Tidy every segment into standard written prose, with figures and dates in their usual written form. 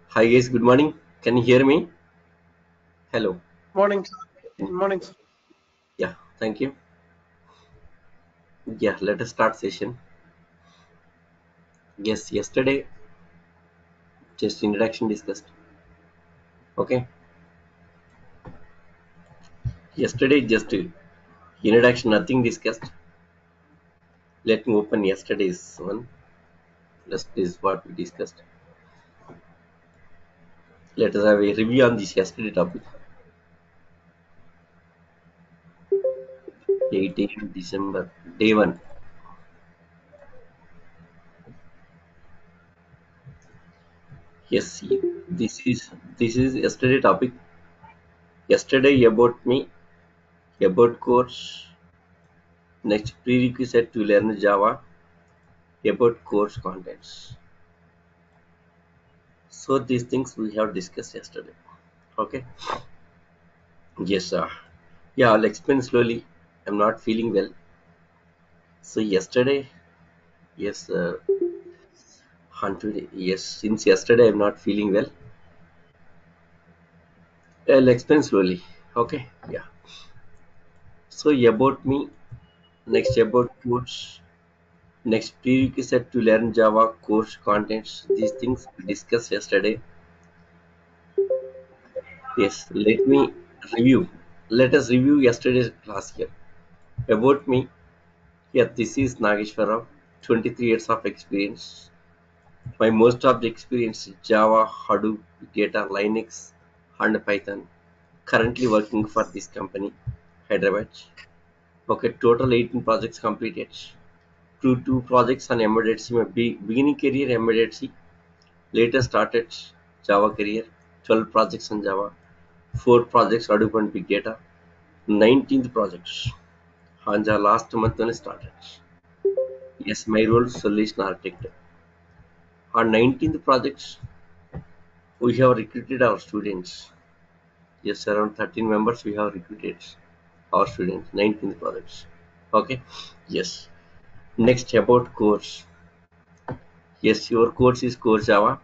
Hi guys, good morning. Can you hear me? Hello. Morning. Morning. Yeah, thank you. Yeah, let us start session. Yes, yesterday just introduction discussed. Okay. Yesterday just introduction, nothing discussed. Let me open yesterday's one. This is what we discussed. Let us have a review on this yesterday topic. 18th December, day one. Yes, see, this is yesterday topic. Yesterday about me, about course. Next prerequisite to learn Java, about course contents. So these things we have discussed yesterday. Okay. Yes, sir. Yeah, I'll explain slowly. I'm not feeling well. So yesterday, yes, on today, yes, since yesterday I'm not feeling well. I'll explain slowly. Okay. Yeah. So about me, next about course, next prerequisite to learn Java course contents. These things we discussed yesterday. Yes. Let me review. Let us review yesterday's class here. About me, yeah, this is Nageshwar Rao, 23 years of experience. My most of the experience is Java, Hadoop, Data, Linux, and Python. Currently working for this company, Hyderabad. Okay, total 18 projects completed. Two projects on embedded C. My beginning career embedded C. Later started Java career. 12 projects on Java. 4 projects Hadoop and Big Data. 19th projects. Hanja last month only started. Yes, my role solution architect. On 19th projects, we have recruited our students. Yes, around 13 members we have recruited our students, 19th projects. Okay. Yes. Next about course. Yes, your course is Core Java.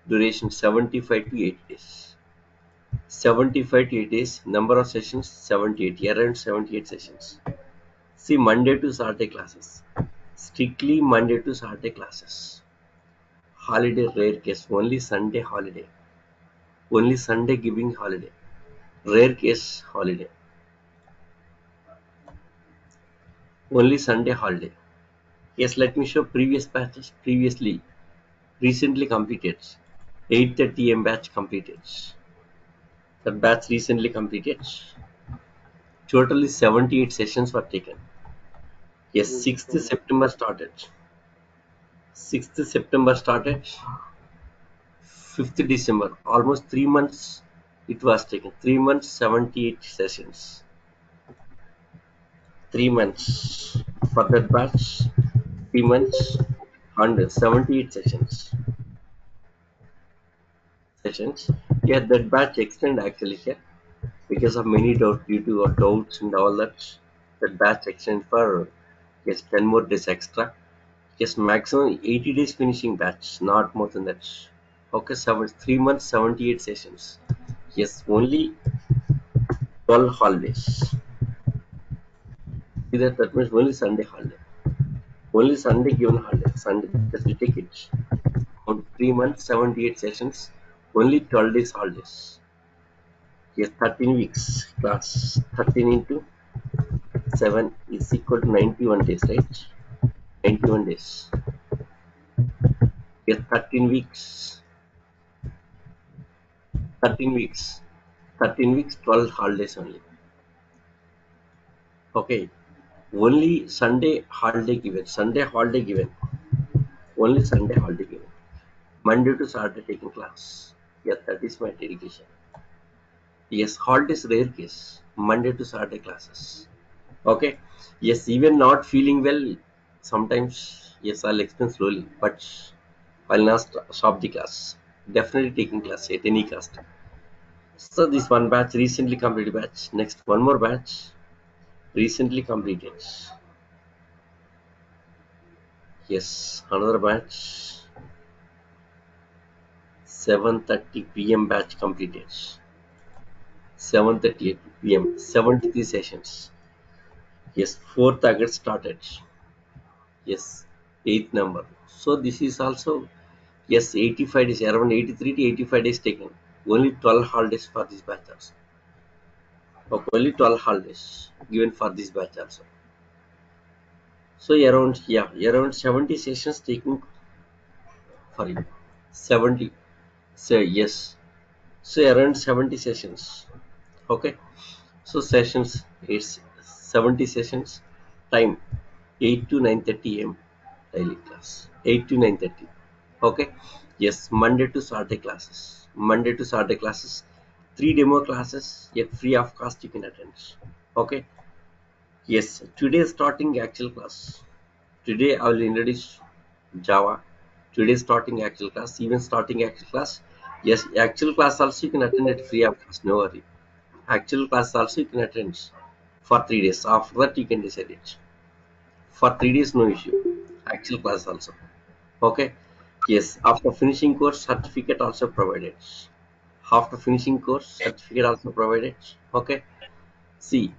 Duration 75 to 80 days. 75 to 80 days. Number of sessions 78. Around 78 sessions. See, Monday to Saturday classes. Strictly Monday to Saturday classes. Holiday rare case. Only Sunday holiday. Only Sunday giving holiday. Rare case holiday. Only Sunday holiday. Yes, let me show previous batches. Recently completed. 8:30 am batch completed. That batch recently completed. Totally 78 sessions were taken. Yes, 6th September started. 6th September started. 5th December. Almost 3 months it was taken. 3 months, 78 sessions. 3 months for that batch. 3 months and 78 sessions. Yeah, that batch extend actually here because of many doubts due to doubts and all that. That batch extend for yes 10 more days extra. Yes, maximum 80 days finishing batch, not more than that. Okay, 3 months, 78 sessions. Yes, only 12 holidays. See that means only Sunday holiday. Only Sunday given holiday. Sunday just to take it. On 3 months, 78 sessions, only 12 days holidays. Yes, 13 weeks class. 13 into 7 is equal to 91 days, right? 91 days. Yes, 13 weeks. 13 weeks. 13 weeks, 12 holidays only. Okay. Only Sunday holiday given. Sunday holiday given. Only Sunday holiday given. Monday to Saturday taking class. Yes, that is my dedication. Yes, holidays rare case. Monday to Saturday classes. Okay. Yes, even not feeling well, sometimes, yes, I'll explain slowly, but I'll not stop the class. Definitely taking class at any cost. So this one batch recently completed batch. Next one more batch. recently completed. Yes, another batch, 7:30 p.m. batch completed. 7:38 p.m. 73 sessions. Yes, fourth August started. Yes, eighth number. So this is also, yes, 85 days, around 83 to 85 days taken. Only 12 holidays for this batch also. Okay, only 12 holidays given for this batch also. So around, yeah, around 70 sessions taken for you. 70. So yes. So around 70 sessions. Okay. So sessions, it's 70 sessions. Time 8 to 9:30 a.m. daily class. 8 to 9:30. Okay. Yes, Monday to Saturday classes. Monday to Saturday classes. 3 demo classes yet free of cost you can attend. Okay. Yes, today starting actual class. Today I will introduce Java. Today starting actual class. Even starting actual class. Yes, actual class also you can attend it free of cost. No worry. Actual class also you can attend for 3 days. After that you can decide it. For 3 days no issue. Actual class also. Okay. Yes. After finishing course certificate also provided. After finishing course certificate also provided. Okay. See,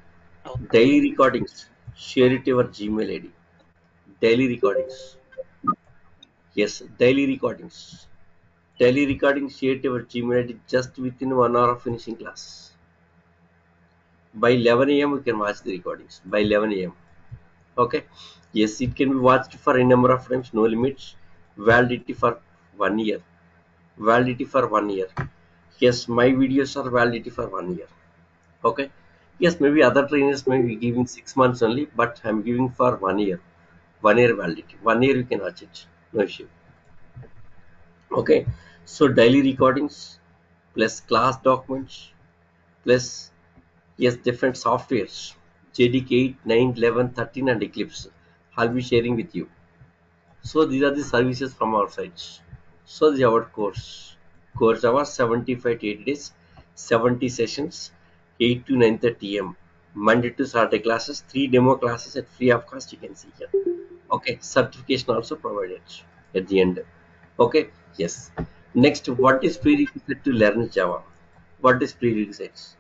daily recordings. Share it to your Gmail ID. Daily recordings. Yes, daily recordings. Daily recordings shared to your Gmail ID just within 1 hour of finishing class. By 11 a.m. you can watch the recordings. By 11 a.m. Okay. Yes, it can be watched for a number of times, no limits. Validity for 1 year. Validity for 1 year. Yes, my videos are validity for 1 year. Okay. Yes, maybe other trainers may be giving 6 months only, but I'm giving for 1 year. 1 year validity. 1 year you can watch it. No issue. Okay. So daily recordings plus class documents plus, yes, different softwares. JDK 8, 9, 11, 13 and Eclipse. I'll be sharing with you. So these are the services from our side. So this is our course. Course hours 75 to 80 days, 70 sessions, 8 to 9:30 am. Monday to Saturday classes, 3 demo classes at free of cost you can see here. Okay, certification also provided at the end. Okay, yes. Next, what is prerequisite to learn Java? What is prerequisites?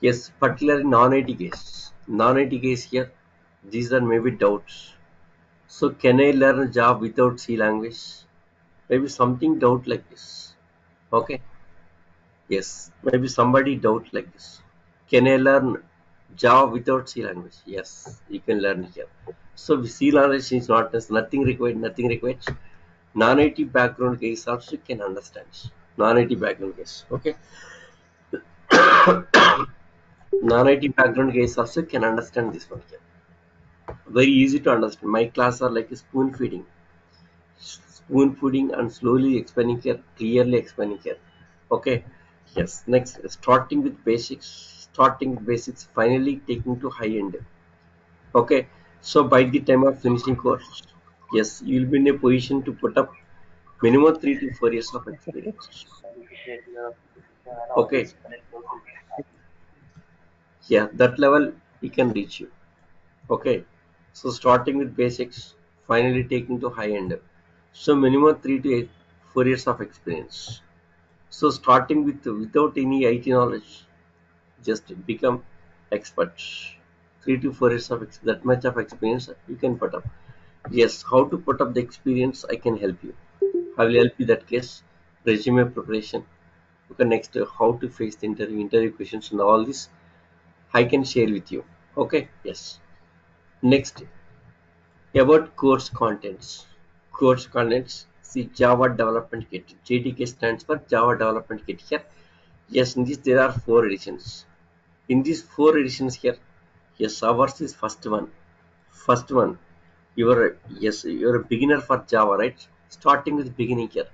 Yes, particularly non-IT case. Non-IT case here, these are maybe doubts. So can I learn Java without C language? Maybe something doubt like this. Okay. Yes. Maybe somebody doubt like this. Can I learn Java without C language? Yes, you can learn here. So C language is not, there's nothing required, nothing required. Non-IT background case also can understand. Non-IT background case. Okay. Non-IT background case also can understand this one here. Very easy to understand. My class are like a spoon feeding. Spoon feeding and slowly explaining here, clearly explaining here. Okay. Yes. Next, starting with basics. Starting with basics, finally taking to high end. Okay. So by the time of finishing course, yes, you'll be in a position to put up minimum 3 to 4 years of experience. Okay. Yeah, that level he can reach you. Okay. So starting with basics, finally taking to high end. So minimum 3 to 4 years of experience. So starting with without any IT knowledge, just become expert. 3 to 4 years of that much of experience you can put up. Yes, how to put up the experience I can help you. I will help you that case. Resume preparation. Okay, next how to face the interview questions and all this I can share with you. Okay, yes. Next, about course contents. Course contents. See Java Development Kit. JDK stands for Java Development Kit here. Yes, in this there are 4 editions. In these 4 editions here, yes, ours is first one. First one, you're a beginner for Java, right? Starting with beginning here.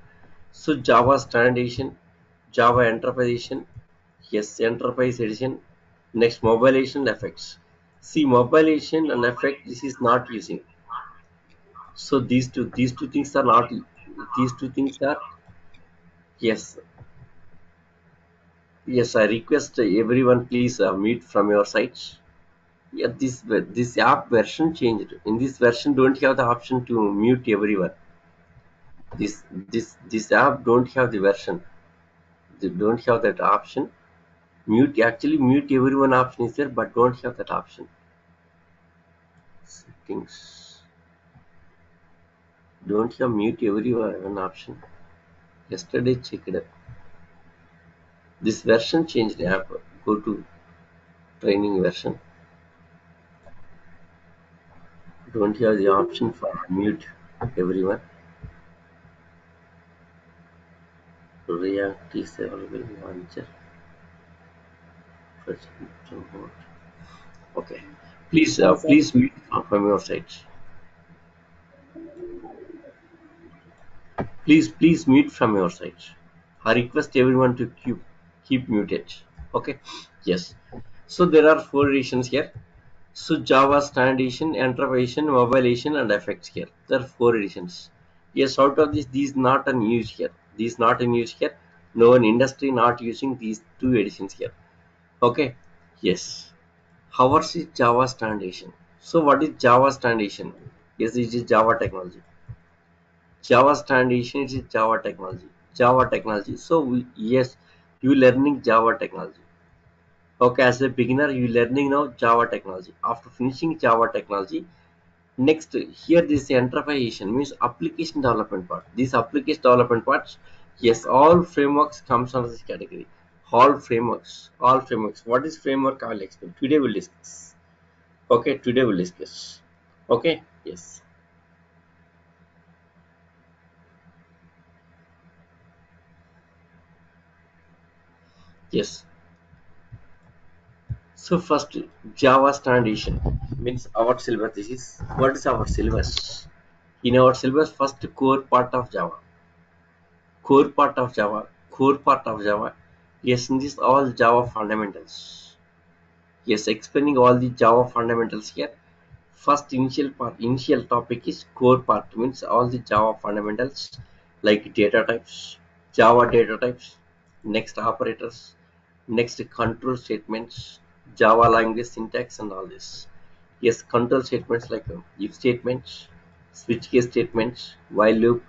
So Java Standard Edition, Java Enterprise Edition, yes, Enterprise Edition. Next, Mobile Edition effects. See, Mobile Edition and effect this is not using. So these two things are not. These two things are, yes, yes. I request everyone please mute from your sites. Yeah, this app version changed. In this version, don't have the option to mute everyone. This app don't have the version. They don't have that option. Mute everyone option is there, but don't have that option. Settings don't have mute everyone option. Yesterday checked. This version changed the app. Go to training version. Don't have the option for mute everyone. React is available launcher. Okay. Hi, sir. Please mute from your side. Please mute from your side. I request everyone to keep muted. Okay. Yes. So there are four editions here. So Java Standard Edition, Enterprise Edition, Mobile Edition, and Effects here. There are four editions. Yes, out of this, these not in use here. These not in use here. No one industry not using these two editions here. Okay. Yes. Ours is Java Standard Edition. So what is Java Standard Edition? Yes, it is Java technology. Java Standard Edition is Java technology. Java technology. So yes, you learning Java technology. Okay, as a beginner, you learning now Java technology. After finishing Java technology, next here this enterprise means application development part. This application development parts, yes, all frameworks comes under this category. All frameworks. What is framework? I will explain. Today we'll discuss. Okay, today we'll discuss. Okay, yes, yes. So first, Java Standard Edition means our syllabus. This is what is our syllabus? In our syllabus, first core part of Java, core part of Java. Yes, in this all Java fundamentals. Yes, explaining all the Java fundamentals here. First initial topic is core part means all the Java fundamentals like data types, Java data types, next operators, next control statements, Java language syntax and all this. Yes, control statements like if statements, switch case statements, while loop,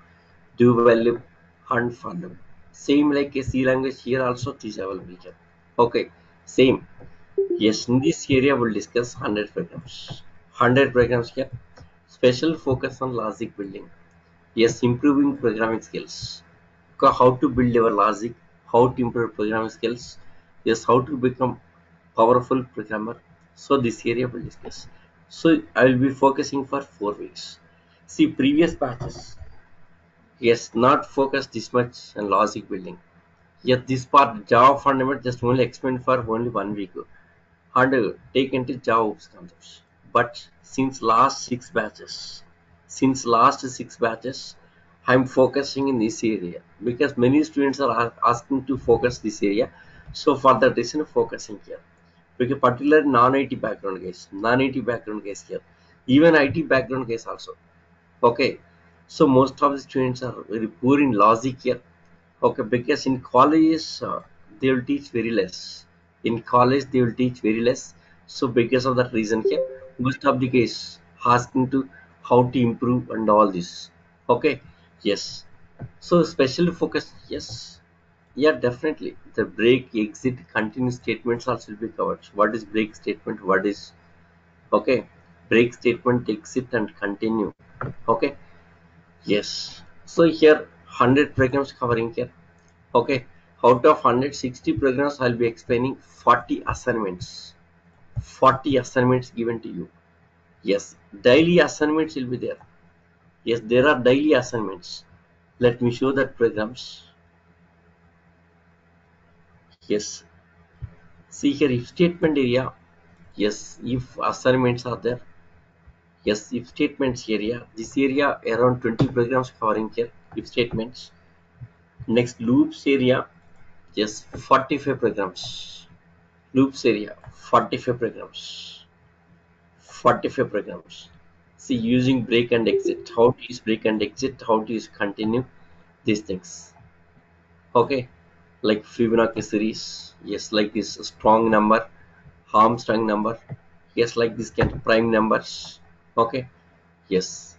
do while loop, and for loop. Same like a C language here also this available here. Okay, same. Yes, in this area we'll discuss 100 programs. 100 programs here. Special focus on logic building. Yes, improving programming skills. How to build your logic, how to improve programming skills. Yes, how to become powerful programmer. So this area we'll discuss. So I will be focusing for 4 weeks. See previous batches. Yes, not focus this much on logic building. Yet this part Java fundamental just only explained for only 1 week and take into Java concepts. But since last six batches, I'm focusing in this area because many students are asking to focus this area. So for that reason, focusing here. Because particular non-IT background guys here, even IT background guys also. Okay, so most of the students are very poor in logic here. Okay, because in colleges they will teach very less. In college they will teach very less. So because of that reason here, most of the case asking to how to improve and all this. Okay, yes. So special focus, yes, yeah, definitely. The break, exit, continue statements also will be covered. What is break statement? What is okay? Break statement, exit, and continue. Okay, yes. So here 100 programs covering here. Okay, out of 160 programs, I'll be explaining 40 assignments. 40 assignments given to you. Yes, daily assignments will be there. Yes, there are daily assignments. Let me show that programs. Yes, see here if statement area. Yes, if assignments are there. Yes, if statements area. This area around 20 programs covering here. If statements. Next loops area. Yes, 45 programs. Loops area 45 programs. 45 programs. See using break and exit. How to use break and exit, how to use continue, these things. Okay. Like Fibonacci series. Yes, like this strong number, Armstrong number. Yes, like this kind of prime numbers. Okay. Yes,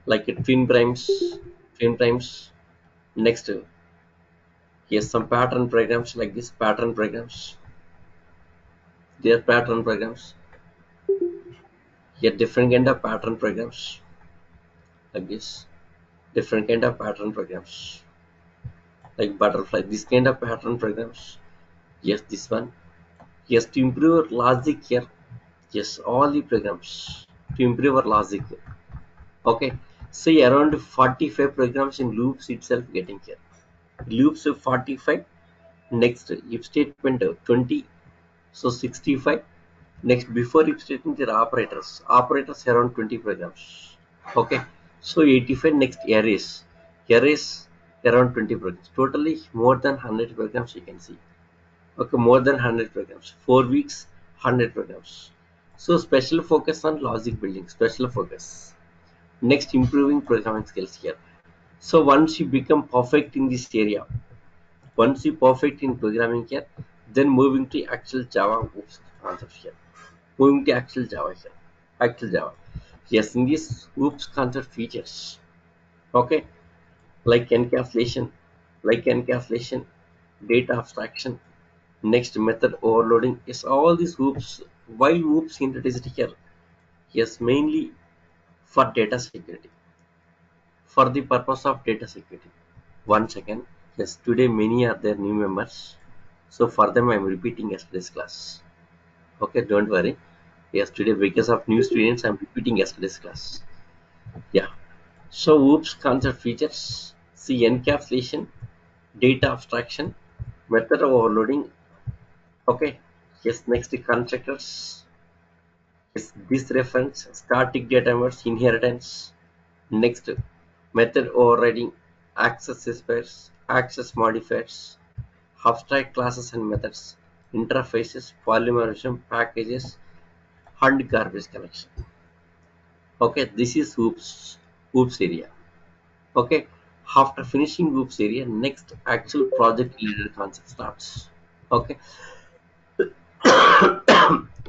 like twin primes, twin primes. Next, yes, some pattern programs like this pattern programs. They are pattern programs. Yet different kind of pattern programs like this. Different kind of pattern programs like butterfly. This kind of pattern programs. Yes, this one. Yes, to improve logic here. Yes, all the programs to improve our logic. Okay, see around 45 programs in loops itself getting here. Loops of 45. Next, if statement 20. So 65. Next, before if statement there are operators. Operators around 20 programs. Okay, so 85. Next, arrays. Arrays around 20 programs. Totally more than 100 programs you can see. Okay, more than 100 programs. 4 weeks, 100 programs. So special focus on logic building. Special focus. Next, improving programming skills here. So once you become perfect in this area, once you perfect in programming here, then moving to actual Java concepts here. Moving to actual Java here. Actual Java. Yes, in this oops concept features. Okay, like encapsulation, data abstraction, next method overloading. Yes, all these oops. Why oops introduced here? Yes, mainly for data security. For the purpose of data security. One second. Yes, today many are there new members. So for them I am repeating yesterday's class. Okay, don't worry. Yes, today because of new students I'm repeating yesterday's class. Yeah. So OOPS concept features. See encapsulation, data abstraction, method overloading. Okay. Yes, next constructors. Yes, this reference, static data members, inheritance. Next, method overriding, access specifiers, access modifiers, abstract classes and methods, interfaces, polymorphism, packages, and garbage collection. Okay, this is oops area. Okay, after finishing oops area, next actual project related concept starts. Okay,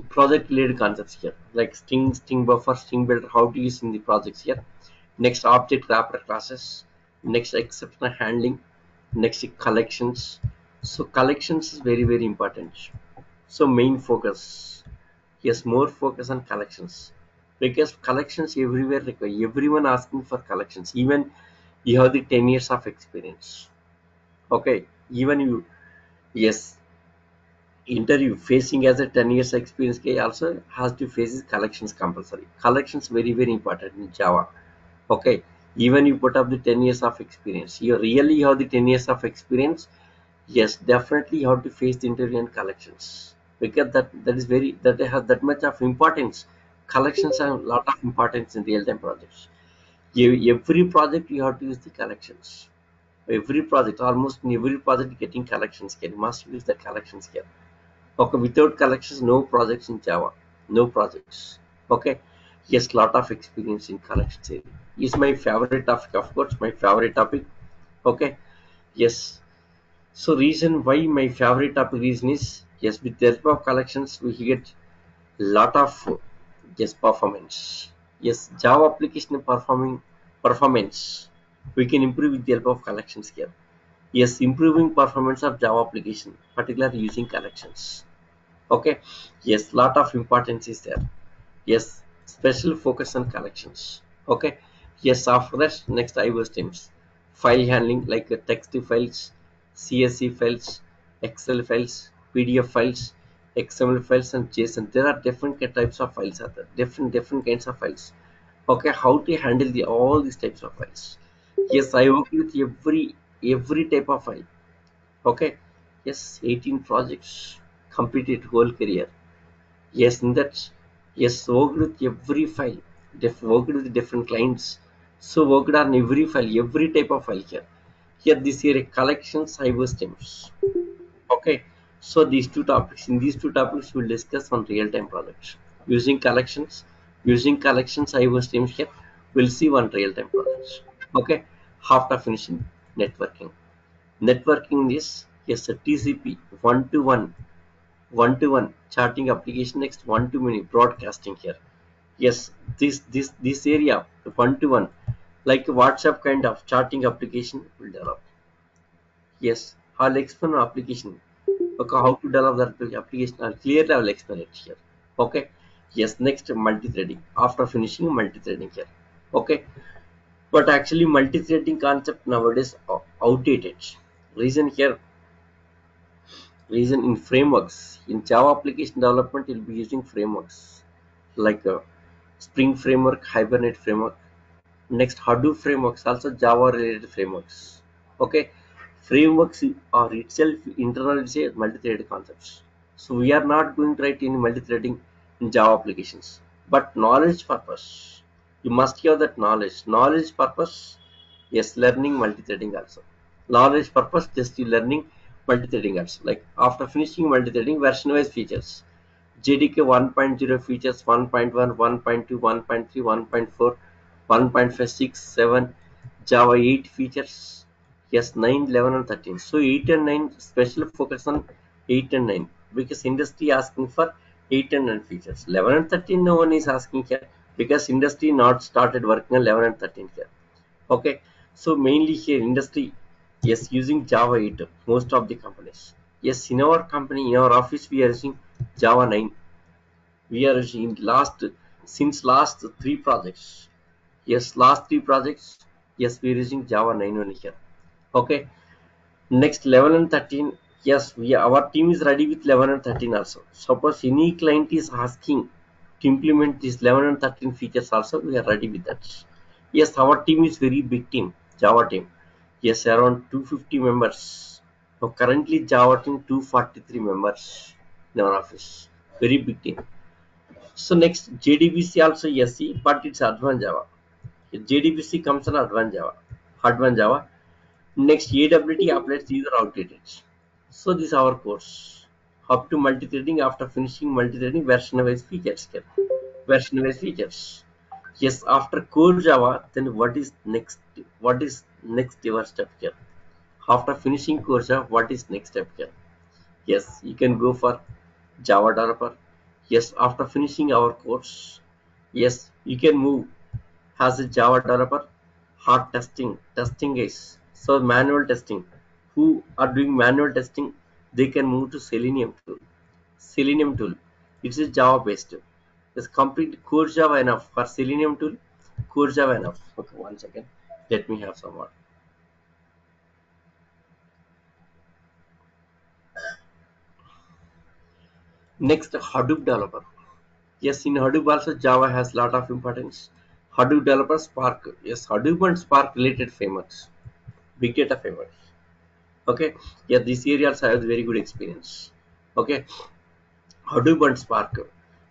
project related concepts here like string buffer, string builder, how to use in the projects here. Next, object wrapper classes. Next, exception handling. Next, collections. So collections is very important. So main focus. Yes, more focus on collections because collections everywhere require everyone asking for collections. Even you have the 10 years of experience. Okay, even you, yes, interview facing as a 10 years experience guy also has to face his collections compulsory. Collections very important in Java. Okay, even you put up the 10 years of experience, you really have the 10 years of experience. Yes, definitely you have to face the interview and collections because that is very that has that much of importance. Collections have a lot of importance in real-time projects. Every project you have to use the collections. Every project, almost in every project getting collections care, you must use the collections care. Okay, without collections no projects in Java, no projects. Okay, yes, lot of experience in collections area is my favorite topic, of course my favorite topic. Okay, yes. So reason why my favorite topic reason is, yes, with the help of collections we get lot of, yes, performance. Yes, Java application performing performance we can improve with the help of collections here. Yes, improving performance of Java application particularly using collections. Okay, yes, lot of importance is there. Yes, special focus on collections. Okay, yes, after that next IO streams, file handling like text files, CSV files, Excel files, PDF files, XML files and JSON. There are different types of files are there, different kinds of files. Okay, how to handle the all these types of files. Yes, I work with every type of file. Okay, yes, 18 projects completed whole career. Yes, in that, yes, worked with every file, worked with different clients. So worked on every file, every type of file here. Here this year collections, cyber stems. Okay, so these two topics. In these two topics, we'll discuss on real-time projects using collections. Using collections, cyber stems here. We'll see one real-time projects. Okay, after finishing networking. Networking is, yes, a TCP one to one. one-to-one chatting application. Next, one-to-many broadcasting here. Yes, this area, one-to-one, like WhatsApp kind of chatting application will develop. Yes, I'll explain an application. Okay, how to develop that application? I'll clearly I will explain it here. Okay. Yes, next multi-threading. After finishing multi-threading here. Okay. But actually multi-threading concept nowadays outdated. Reason here, reason in frameworks. In Java application development, you'll be using frameworks like Spring framework, Hibernate framework. Next, Hadoop frameworks, also Java related frameworks. Okay, frameworks are itself internally say multi-threaded concepts. So we are not going to write any multi-threading in Java applications. But knowledge purpose, you must have that knowledge. Knowledge purpose, yes, learning multi-threading also. Knowledge purpose, just you learning multi-threading also. Like after finishing multi-threading, version-wise features. JDK 1.0 features 1.1, 1.2, 1.3, 1.4, 1.5, 7, Java 8 features. Yes, 9, 11, and 13. So 8 and 9 special focus on 8 and 9 because industry asking for 8 and 9 features. 11 and 13 no one is asking here because industry not started working on 11 and 13 here. Okay, so mainly here industry, yes, using Java 8 most of the companies. Yes, in our company, in our office we are using Java 9. We are in last, since last three projects. Yes, last three projects. Yes, we are using Java 9 only here. Okay. Next 11 and 13. Yes, our team is ready with 11 and 13 also. Suppose any client is asking to implement these 11 and 13 features also, we are ready with that. Yes, our team is very big team, Java team. Yes, around 250 members. Now currently Java team 243 members in our office. Very big team. So next JDBC also SE, but it's advanced Java. JDBC comes on advanced Java. Advanced Java. Next AWT applets, these are outdated. So this is our course. Up to multi-threading, after finishing multi-threading, version-wise features here. Version-wise features. Yes, after core Java, then what is next? What is next your step here? After finishing core Java, what is next step here? Yes, you can go for Java developer. Yes, after finishing our course, yes, you can move as a Java developer. Hard testing, testing is so manual testing. Who are doing manual testing, they can move to Selenium tool. Selenium tool, it's a Java based. It's complete core Java enough for Selenium tool. Core Java enough. Okay, one second. Let me have some more. Next, Hadoop developer. Yes, in Hadoop also Java has lot of importance. Hadoop developer Spark. Yes, Hadoop and Spark related frameworks. Big data frameworks. Okay. Yeah, these areas I have very good experience. Okay. Hadoop and Spark.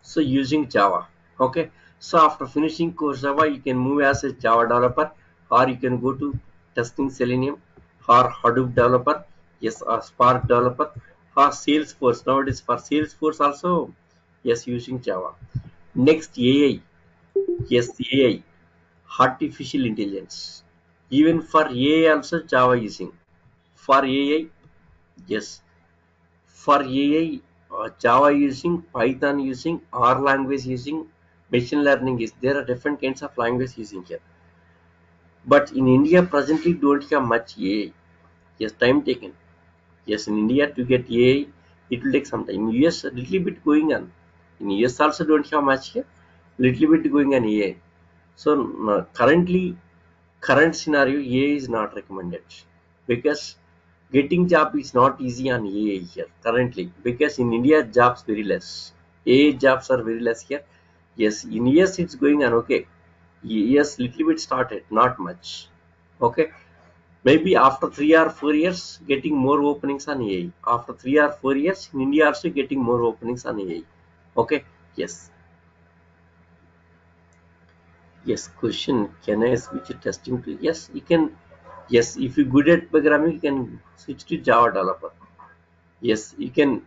So using Java. Okay. So after finishing course Java, you can move as a Java developer, or you can go to testing Selenium, or Hadoop developer. Yes, or Spark developer, or Salesforce. Nowadays for Salesforce also, yes, using Java. Next AI. Yes, AI, artificial intelligence. Even for AI also Java using. For AI, yes. For AI, Java using, Python using, R language using, machine learning is there are different kinds of language using here. But in India presently don't have much AI. Yes, time taken. Yes, in India to get AI, it will take some time. In US, a little bit going on. In US also don't have much here. Little bit going on AI. So currently, current scenario, AI is not recommended because getting job is not easy on AI here currently because in India jobs very less. AI jobs are very less here. Yes, in US it's going on okay. Yes, little bit started, not much. Okay, maybe after 3 or 4 years, getting more openings on AI. After 3 or 4 years, in India also getting more openings on AI. Okay, yes. Yes, question. Can I switch to testing to? Yes, you can. Yes, if you're good at programming, you can switch to Java developer. Yes, you can.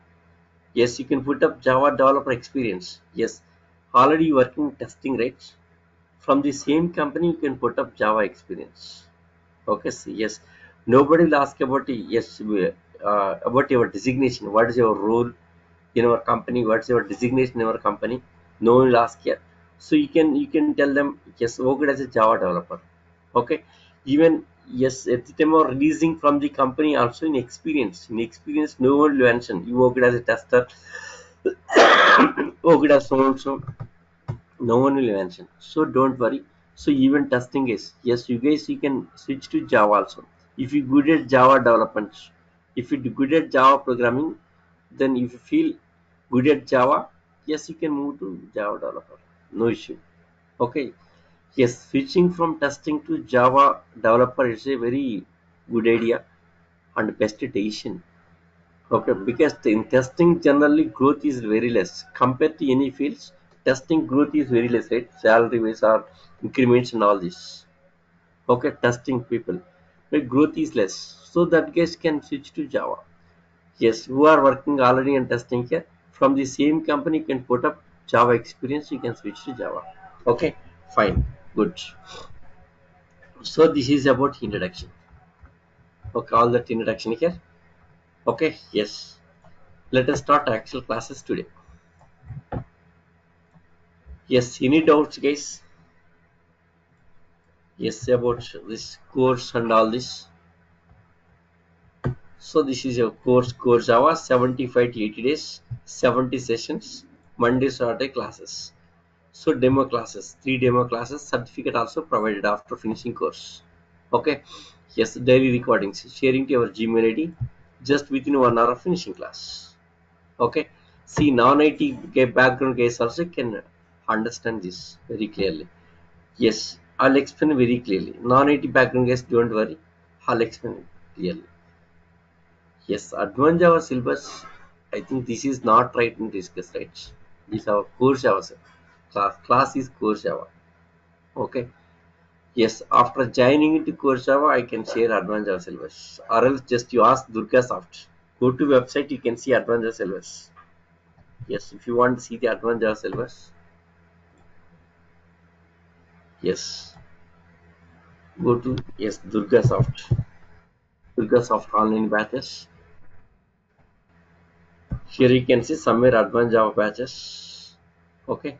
Yes, you can put up Java developer experience. Yes, already working testing, right? From the same company, you can put up Java experience. Okay, so yes, nobody will ask about yes about your designation. What is your role? in our company, what's your designation in our company, no one will ask here. So you can tell them, yes, worked as a Java developer. Okay, even yes, at the time of releasing from the company also, in experience no one will mention you worked as a tester, worked as so and so, no one will mention. So don't worry. So even testing is, yes, you guys, you can switch to Java also. If you good at Java development, if you good at Java programming, then if you feel good at Java, yes, you can move to Java developer, no issue. Okay, yes, switching from testing to Java developer is a very good idea and best decision. Okay, because in testing generally growth is very less compared to any fields. Testing growth is very less, right? Salary wise or increments and all this. Okay, testing people, but growth is less. So that guys can switch to Java. Yes, who are working already in testing here from the same company can put up Java experience. You can switch to Java. Okay, fine, good. So this is about introduction. Okay, all that introduction here. Okay, yes. Let us start actual classes today. Yes, any doubts, guys? Yes, about this course and all this. So this is your core Java, 75 to 80 days, 70 sessions, Monday, Saturday classes. So demo classes, 3 demo classes, certificate also provided after finishing course. Okay. Yes, daily recordings, sharing to your Gmail ID just within 1 hour of finishing class. Okay. See, non-IT background guys also can understand this very clearly. Yes, I'll explain very clearly. Non-IT background guys, don't worry. I'll explain it clearly. Yes, advanced Java syllabus. I think this is not right in discuss, right? This is our core Java sir. Class is core Java. Okay. Yes, after joining into core Java, I can share advanced Java syllabus. Or else just you ask Durga Soft. Go to website, you can see advanced Java syllabus. Yes, if you want to see the advanced Java syllabus, yes, go to yes Durga Soft. Durga Soft online batches. Here you can see somewhere advanced Java batches. Okay.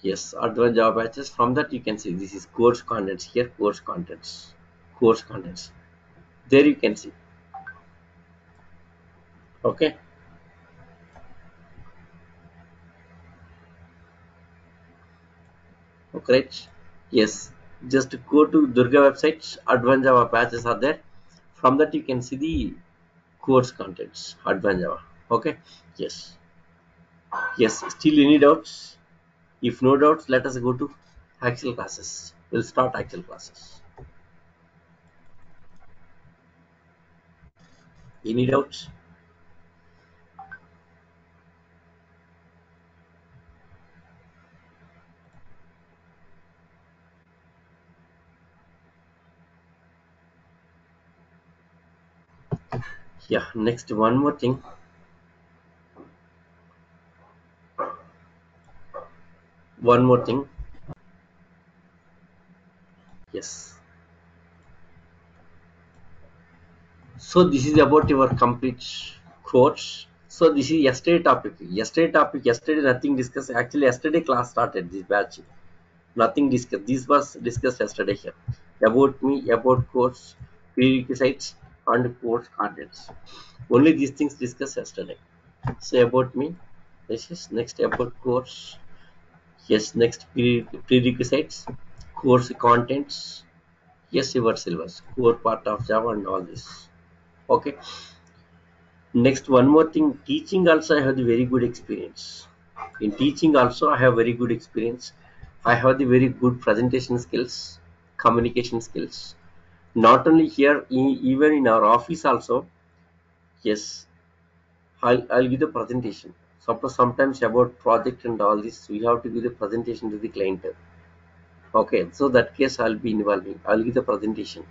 Yes, advanced Java batches. From that you can see this is course contents here. Course contents. There you can see. Okay. Okay. Right. Yes. Just go to Durga website. Advanced Java batches are there. From that you can see the course contents. Advanced Java. Okay. Yes. Yes. Still any doubts? If no doubts, let us go to actual classes. We'll start actual classes. Any doubts? Yeah. Next, one more thing. One more thing. Yes. So this is about your complete course. So this is yesterday topic. Yesterday nothing discussed. Actually, yesterday class started this batch. Nothing discussed. This was discussed yesterday here. About me, about course, prerequisites, and course contents. Only these things discussed yesterday. So about me, this is next about course. Yes, next prerequisites, course contents. Yes, your syllabus, core part of Java and all this. Okay. Next, one more thing, teaching also I have the very good experience. In teaching also I have very good experience. I have the very good presentation skills, communication skills. Not only here, even in our office also. Yes, I'll give the presentation. Suppose sometimes about project and all this, we have to give the presentation to the client. Okay, so that case I'll be involving. I'll give the presentation.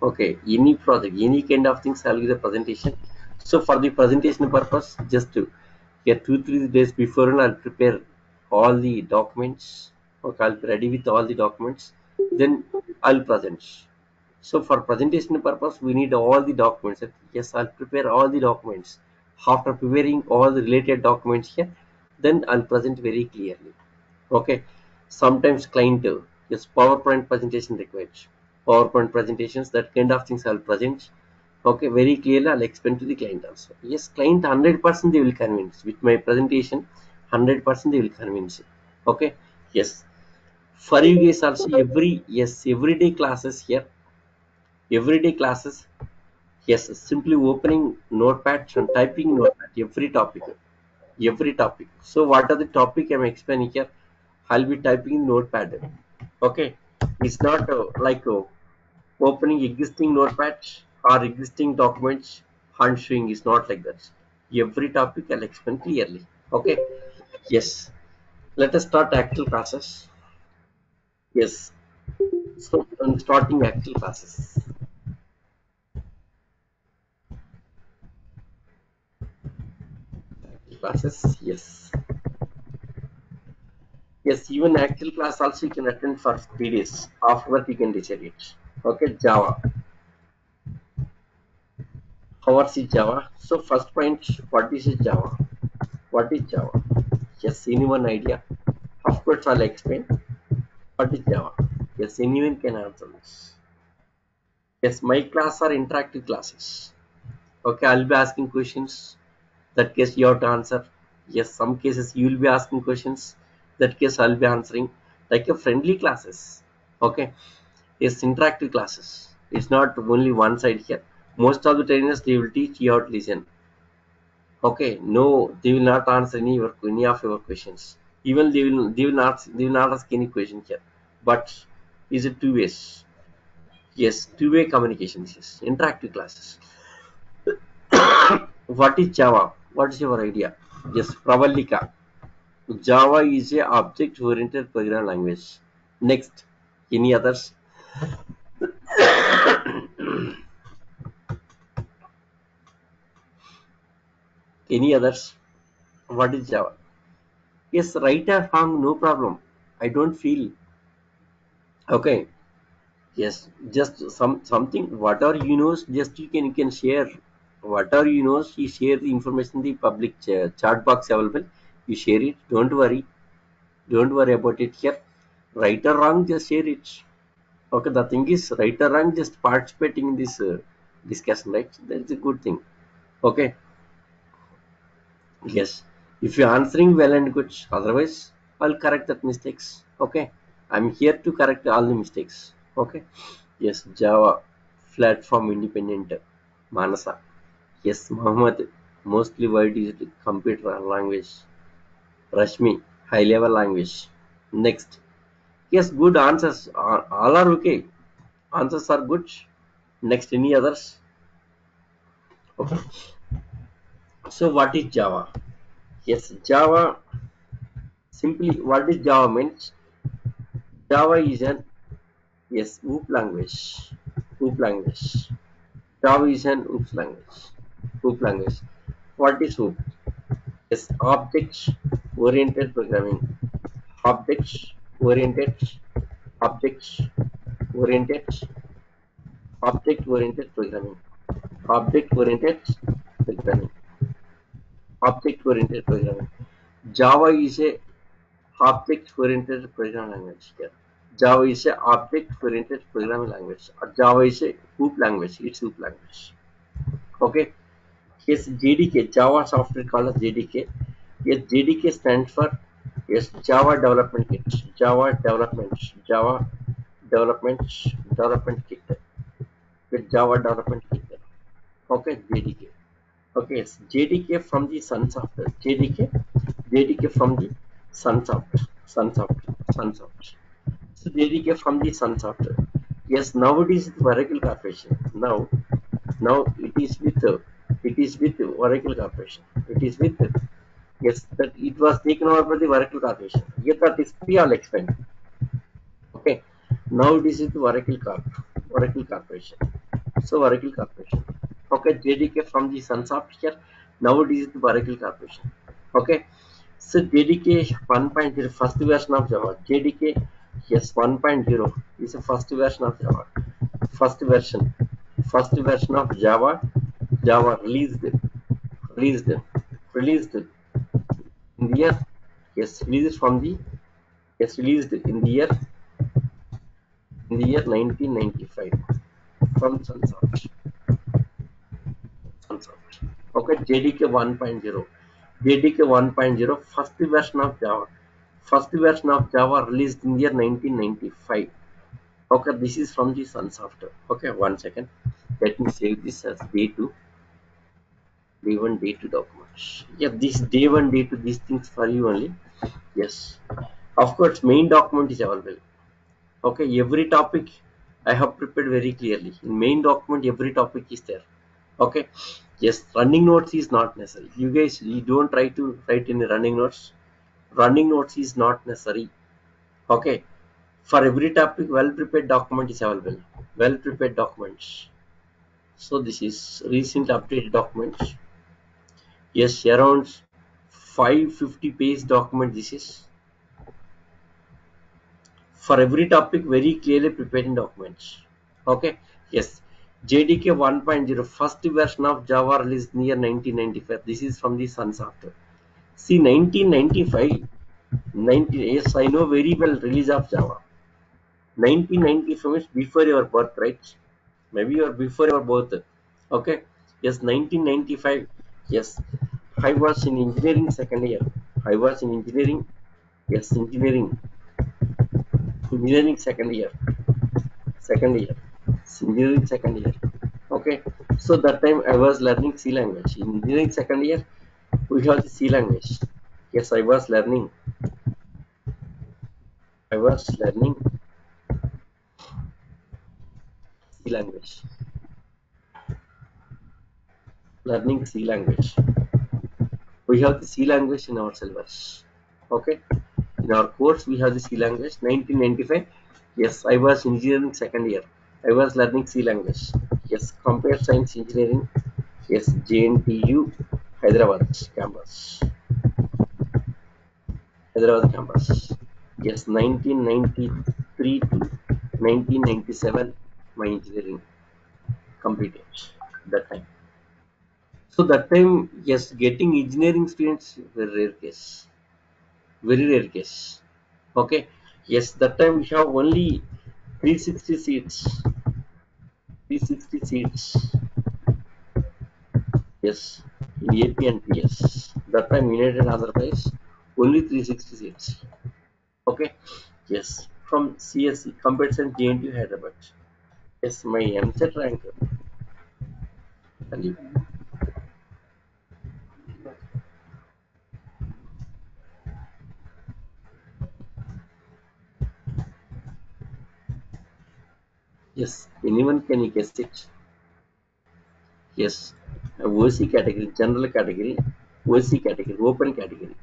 Okay, any project, any kind of things, I'll give the presentation. So for the presentation purpose, just to get 2 3 days before, and I'll prepare all the documents. Okay, I'll be ready with all the documents. Then I'll present. So for presentation purpose, we need all the documents. Yes, I'll prepare all the documents. After preparing all the related documents here, then I'll present very clearly. Okay. Sometimes client, yes, PowerPoint presentation required. PowerPoint presentations, that kind of things I'll present. Okay, very clearly I'll explain to the client also. Yes, client 100% they will convince with my presentation. 100% they will convince. Okay. Yes. For you guys also, everyday classes here. Everyday classes. Yes, simply opening notepad and typing notepad every topic. Every topic. So what are the topic I'm explaining here? I'll be typing in notepad. Okay. It's not like opening existing notepad or existing documents and showing. Is not like that. Every topic I'll explain clearly. Okay. Yes. Let us start actual classes. Yes. So I'm starting actual classes. Classes. Yes. Yes. Even actual class also you can attend for 3 days. After that you can decide it. Okay. Java. How is Java? So first point, what is Java? What is Java? Yes, anyone idea? Of course, I'll explain. What is Java? Yes, anyone can answer this. Yes, my class are interactive classes. Okay, I'll be asking questions. That case, you have to answer. Yes, some cases you will be asking questions. That case, I'll be answering. Like a friendly classes. Okay, yes, interactive classes. It's not only one side here. Most of the trainers they will teach you how to listen. Okay, no, they will not answer any of your questions. Even they will not ask any question here. But is it two ways? Yes, two-way communications. Yes, interactive classes. What is Java? What is your idea? Yes, Pravalika. Java is a object-oriented programming language. Next, any others? Any others? What is Java? Yes, right or wrong, no problem. I don't feel. Okay. Yes, just something. Whatever you know, just you can share. Whatever you know, you share the information in the public chat box available. You share it. Don't worry about it here. Right or wrong, just share it. Okay, the thing is, right or wrong, just participating in this discussion, right? That's a good thing. Okay, yes. If you're answering well and good, otherwise, I'll correct that mistakes. Okay, I'm here to correct all the mistakes. Okay. Yes, Java, platform independent, Manasa. Yes, Muhammad, mostly wide is computer language. Rashmi, high level language. Next. Yes, good answers. All are okay. Answers are good. Next, any others? Okay. So, what is Java? Yes, Java. Simply, what is Java means? Java is an yes, OOP language. OOP language. Java is an OOP language. OOP language. What is OOP? Yes, object-oriented programming. Objects-oriented, objects-oriented, object-oriented programming. Object-oriented programming. Object-oriented programming. Java is a object-oriented programming language. Here. Java is a object-oriented programming language. Java is a OOP language. It's OOP language. Okay. Yes, JDK, Java software called as JDK. Yes, JDK stands for yes, Java Development Kit. Java Development, Java Development, Development Kit. With Java Development Kit. Okay, JDK. Okay, yes, JDK from the Sun Software. JDK from the Sun Software. Sun Software. Sun Software. So JDK from the Sun Software. Yes, nowadays it's Oracle Corporation. Now it is with Oracle Corporation. It is with yes that it was taken over by the Oracle Corporation. Yet that is I'll explain. Okay. Now it is with Oracle Corp. Oracle Corporation. So Oracle Corporation. Okay, JDK from the Sunsoft here. Now it is with Oracle Corporation. Okay. So JDK 1.0 first version of Java. JDK yes 1.0 is the first version of Java. First version of Java released released released in the year, yes, released from the, yes, released in the year 1995 from Sunsoft. Sunsoft. Okay, JDK 1.0. JDK 1.0, first version of Java. First version of Java released in the year 1995. Okay, this is from the Sunsoft. Okay, one second. Let me save this as day2. Day1, day2 documents. Yeah, this day1, day2, these things for you only. Yes. Of course, main document is available. Okay, every topic I have prepared very clearly. In main document, every topic is there. Okay. Yes, running notes is not necessary. You guys, you don't try to write any running notes. Running notes is not necessary. Okay. For every topic, well prepared document is available. Well prepared documents. So this is recent updated documents. Yes, around 550 page document this is. For every topic, very clearly prepared in documents. Okay. Yes. JDK 1.0, first version of Java released near 1995. This is from the Sunsoft. See, 1995, 90, yes, I know very well release of Java. 1995 is before your birth, right? Maybe you are before your birth. Okay. Yes, 1995. Yes, I was in engineering second year. I was in engineering. Yes, engineering second year. Second year. Engineering second year. Okay. So that time I was learning C language. In engineering second year, we have the C language. Yes, I was learning. I was C language. Learning C language. We have the C language in our syllabus. Okay. In our course, we have the C language. 1995. Yes, I was engineering second year. I was learning C language. Yes, computer science engineering. Yes, JNTU Hyderabad campus. Hyderabad campus. Yes, 1993 to 1997, my engineering completed that time. So that time, yes, getting engineering students very rare case, very rare case. Okay, yes, that time we have only 360 seats, 360 seats. Yes, in AP and PS. That time United Andhra Pradesh only 360 seats. Okay, yes, from CSC, Computer Science JNTU Hyderabad. Yes, my MSET rank. Yes, anyone can guess it. Yes, OC category, general category, OC category, open category.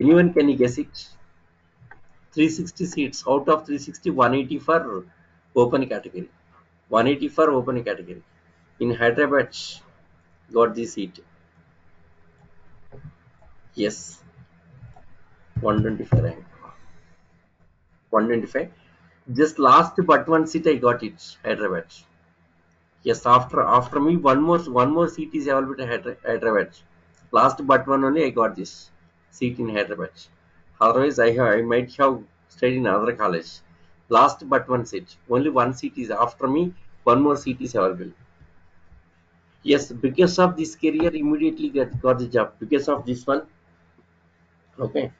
Anyone can guess it? 360 seats out of 360, 180 for open category. 180 for open category. In Hyderabad, got the seat. Yes, 125 rank. 125. Just last but one seat I got it, Hyderabad. Yes, after me one more seat is available to Hyderabad. Last but one only I got this seat in Hyderabad. Otherwise I might have stayed in another college. Last but one seat. Only one seat is after me. One more seat is available. Yes, because of this career immediately got the job. Because of this one. Okay.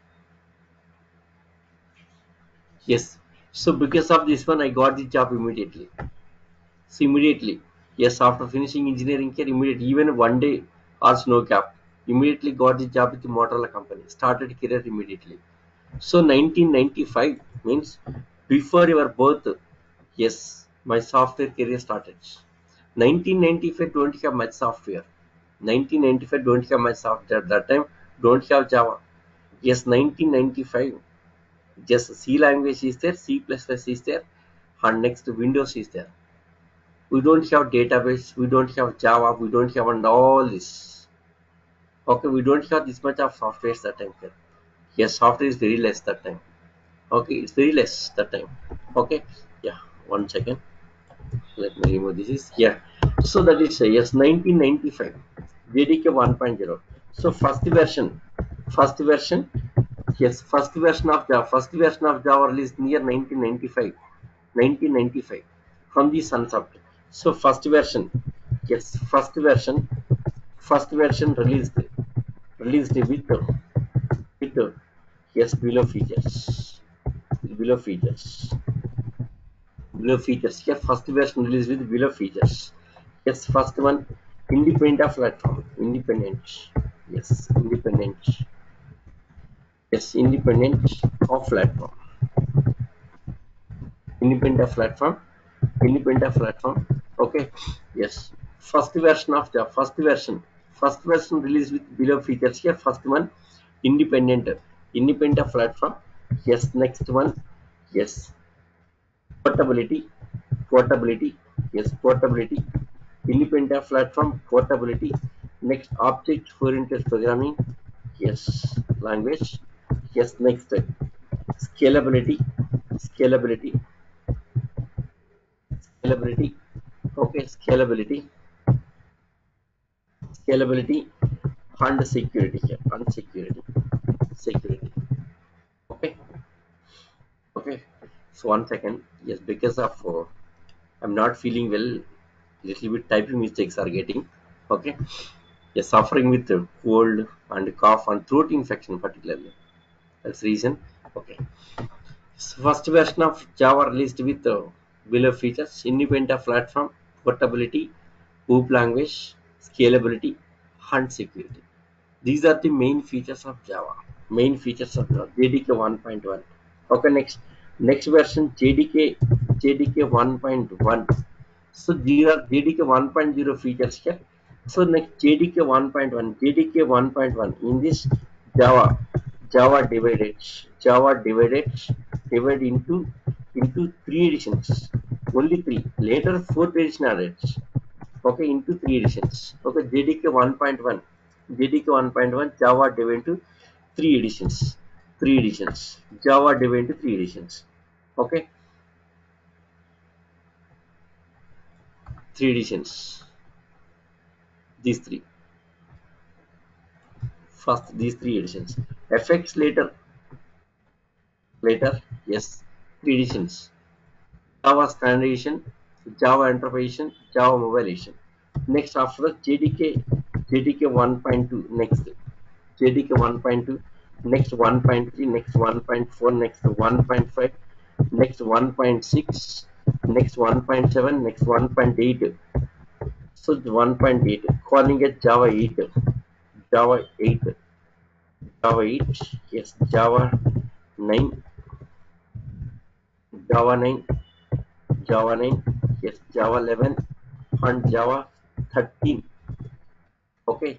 Yes. So because of this one I got the job immediately. So immediately, yes, after finishing engineering care, immediately, even one day or no gap, immediately got the job with the Motorola company. Started career immediately. So 1995 means before your birth, yes, my software career started. 1995 don't have much software. 1995 don't have much software. That time don't have Java. Yes, 1995 just C language is there, C++ is there, and next Windows is there. We don't have database, we don't have Java, we don't have and all this. Okay, we don't have this much of software that time. Yes, software is very less that time. Okay, it's very less that time. Okay, yeah, one second. Let me remove this. Is yeah. So that is yes, 1995. JDK 1.0. So first version, yes, first version of Java released near 1995, 1995 from the Sunsoft. So yes, first version released with yes below features. Below features. Here, first version released with below features. Yes, first one, independent of platform. Independent. Yes, independent. Yes, independent of platform. Independent of platform. Independent of platform. Okay. Yes. First version of the first version. First version released with below features. Here, first one, independent. Independent of platform. Yes. Next one. Yes. Portability. Portability. Yes, portability. Independent of platform. Portability. Next, object oriented programming. Yes, language. Yes, next, scalability. Scalability. Scalability. Okay, scalability. Scalability and security here. And security. Security. Okay. Okay. So 1 second. Yes, because of I'm not feeling well. Little bit typing mistakes are getting. Okay. Yes, suffering with cold and cough and throat infection particularly. That's the reason. Okay. So first version of Java released with below features: independent of platform, portability, OOP language, scalability, and security. These are the main features of Java. Main features of Java. JDK 1.1. Okay, next version JDK 1.1. So these are JDK 1.0 features here. So next JDK 1.1, JDK 1.1. In this Java, Java divided, Java divided into three editions. Only three. Later fourth edition added. Okay, into three editions. Okay, JDK 1.1, JDK 1.1, Java divided into three editions. Three editions. Java divided into three editions. Okay, three editions. These three. First, these three editions. Effects later, yes, three editions. Java Standard Edition, Java Enterprise Edition, Java Mobile Edition. Next, after the JDK 1.2, next JDK 1.2, next 1.3, next 1.4, next 1.5, next 1.6, next 1.7, next 1.8. So 1.8, calling it Java 8, Java 8, Java 8, yes, Java 9, Java 9, Java 9, yes, Java 11, and Java 13. Okay,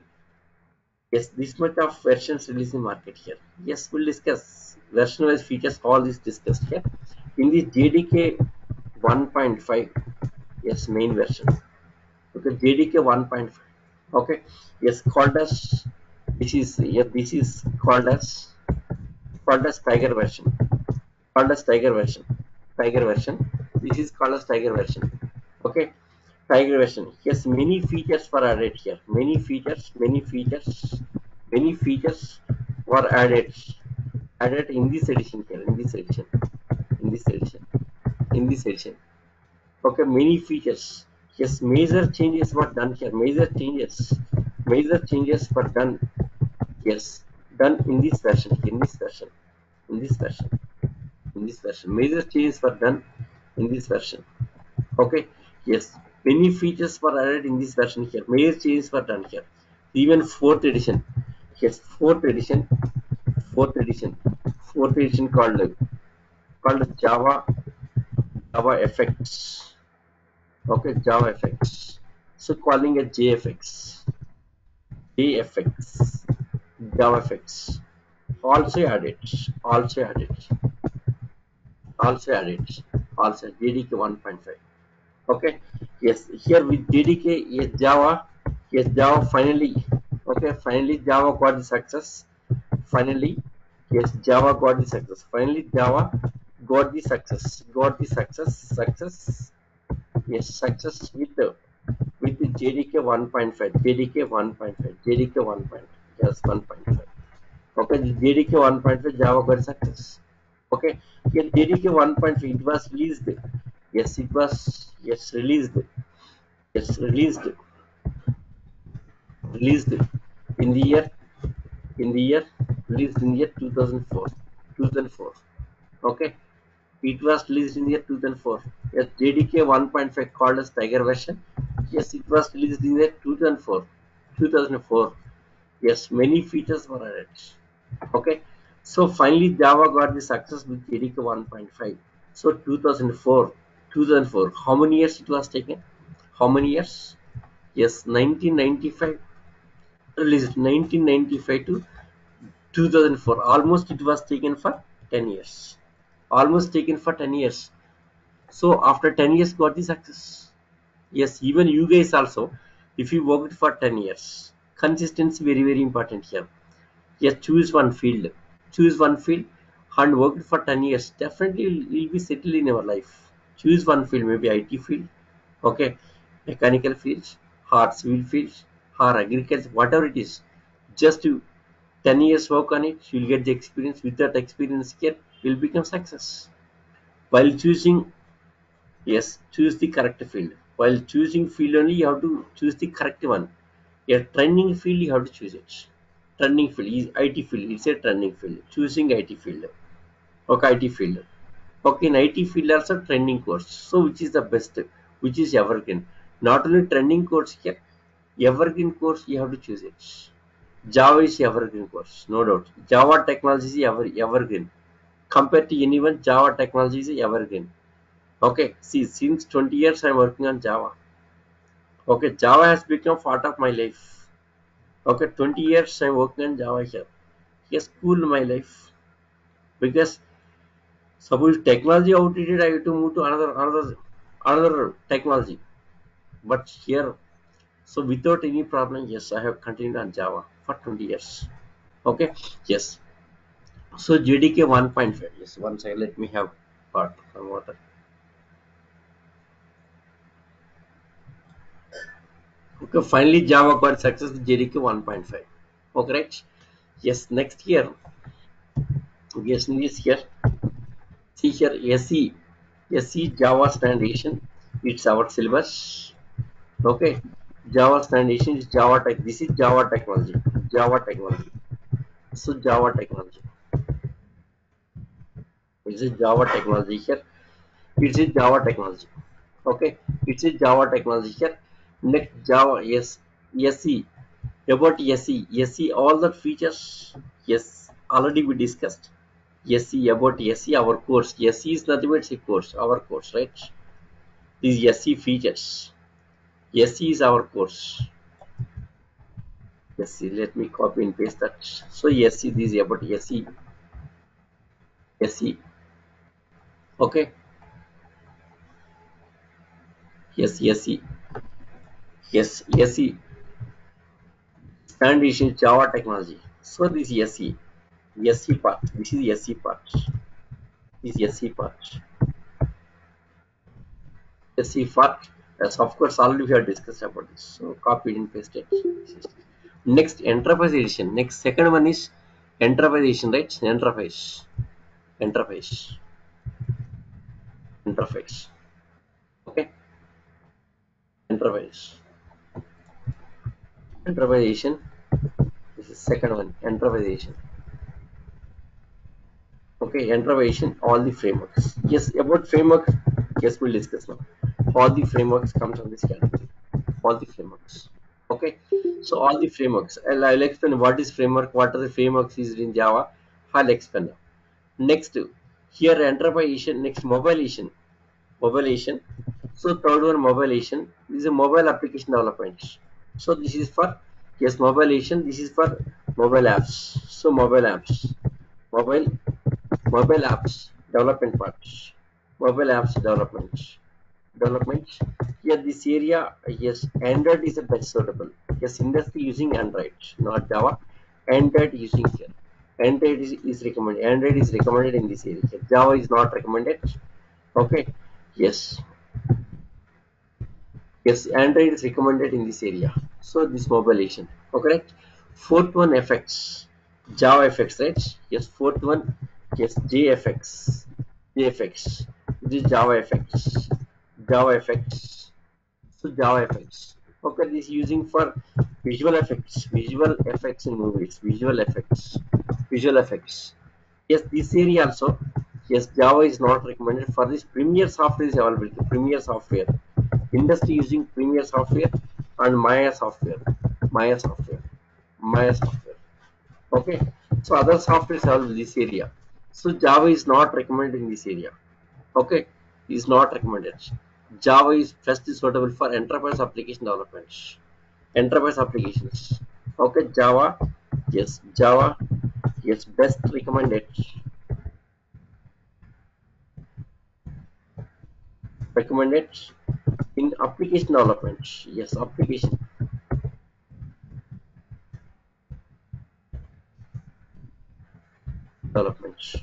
yes, this much of versions released in market here. Yes, we'll discuss version wise features, all this discussed here. In the JDK 1.5, yes, main version. Okay, JDK 1.5. Okay, yes, called as this is called as Tiger version. Called as Tiger version. Tiger version. This is called as Tiger version. Okay, Tiger version. Yes, many features were added here. Many features were added in this edition here. In this edition. In this edition. Okay, many features. Yes, major changes were done here. Major changes were done. Yes, done in this version. In this version. In this version. In this version. Major changes were done in this version. Okay, yes, many features were added in this version here. Major changes were done here. Even fourth edition. Yes, fourth edition. Fourth edition called Java Effects. Okay, Java Effects. So calling it JFX. JFX. Java Effects. Also added. Also added. Also added. Also JDK 1.5. Okay, yes, here with JDK, yes, Java finally, okay, finally Java got the success. Finally, yes, Java got the success. Finally, Java got the success. Yes, success with the JDK 1.5, JDK 1.5, JDK 1.5, yes 1.5. Okay, JDK 1.5 Java got success. Okay, here JDK 1.5 it was released. Yes, it was released. Yes, released in the year released in the year 2004. 2004. Okay, it was released in the year 2004. Yes, JDK 1.5 called as Tiger version. Yes, it was released in the year 2004. 2004. Yes, many features were added. Okay, so finally Java got the success with JDK 1.5. So 2004. 2004. How many years it was taken? How many years? Yes, 1995. Released 1995 to 2004. Almost it was taken for 10 years. Almost taken for 10 years. So after 10 years got the success. Yes, even you guys also, if you worked for 10 years, consistency very important here. Yes, choose one field. Choose one field and worked for 10 years. Definitely you'll be settled in your life. Choose one field, maybe IT field, okay, mechanical fields, or civil fields, or agriculture, whatever it is. Just to 10 years work on it, you'll get the experience. With that experience here, you'll become success. While choosing, yes, choose the correct field. While choosing field only, you have to choose the correct one. A trending field, you have to choose it. Trending field is IT field. It's a trending field. Choosing IT field. Okay, IT field. Okay, in IT field also trending course. So which is the best? Which is evergreen? Not only trending course here, evergreen course you have to choose it. Java is evergreen course, no doubt. Java technology is evergreen. Compared to anyone, Java technology is evergreen. Okay, see, since 20 years I'm working on Java. Okay, Java has become part of my life. Okay, 20 years I'm working on Java here. Yes, cool my life. Because suppose technology outdated, I have to move to another technology. But here, so without any problem, yes, I have continued on Java for 20 years. Okay, yes. So JDK 1.5. Yes, one second, let me have part some water. Okay, finally Java got success with JDK 1.5. Okay, right? Yes, next year. Yes, this here. See here, SE Java Standardization. It's our syllabus. Okay, Java Standardization is Java Tech. This is Java technology. Java technology. So Java technology. This is Java technology here. It's a Java technology. Okay, it's a Java technology here. Next Java, yes, SE. About SE, SE, all the features, yes, already we discussed. SE, about SE, our course. SE is nothing but a course, our course, right? These SE features. SE is our course. SE, let me copy and paste that. So SE, this is about SE. SE. Okay. Yes, SE. Yes, SE. Standardization Java technology. So this is SE. SE part. This is SE part. This is SE part. SE part. Yes, of course, already we have discussed about this. So copy and paste it. Next, enterprise edition. Next, second one is enterprise edition, right? Enterprise. Enterprise. Enterprise. Okay. Enterprise. Enterprise edition. This is second one. Enterprise edition. Okay, introversion, all the frameworks. Yes, about framework, yes, we'll discuss now. All the frameworks comes on this category. All the frameworks. Okay, so all the frameworks. I'll explain what is framework, what are the frameworks used in Java. I'll explain now. Next, here enterprise, next mobilization. Mobilization. So third one mobilization. This is a mobile application development. So this is for, yes, mobilization. This is for mobile apps. So mobile apps. Mobile Mobile apps development part. Mobile apps development. Here this area, yes, Android is the best suitable. Yes, industry using Android, not Java. Android using here. Android is recommended. Android is recommended in this area. Java is not recommended. Okay. Yes. Yes, Android is recommended in this area. So this mobile agent. Okay, right? Fourth one FX. Java FX, right? Yes, fourth one. Yes, JFX. JFX. This is Java FX. Java FX. So Java effects. Okay, this is using for visual effects in movies, visual effects, visual effects. Yes, this area also. Yes, Java is not recommended for this. Premiere software is available. Premiere software. Industry using Premiere software and Maya software. Maya software. Maya software. Okay. So other software is available in this area. So Java is not recommended in this area. Okay, is not recommended. Java is best suitable for enterprise application development. Enterprise applications. Okay, Java, yes, Java, yes, best recommended. Recommended in application development. Yes, application development.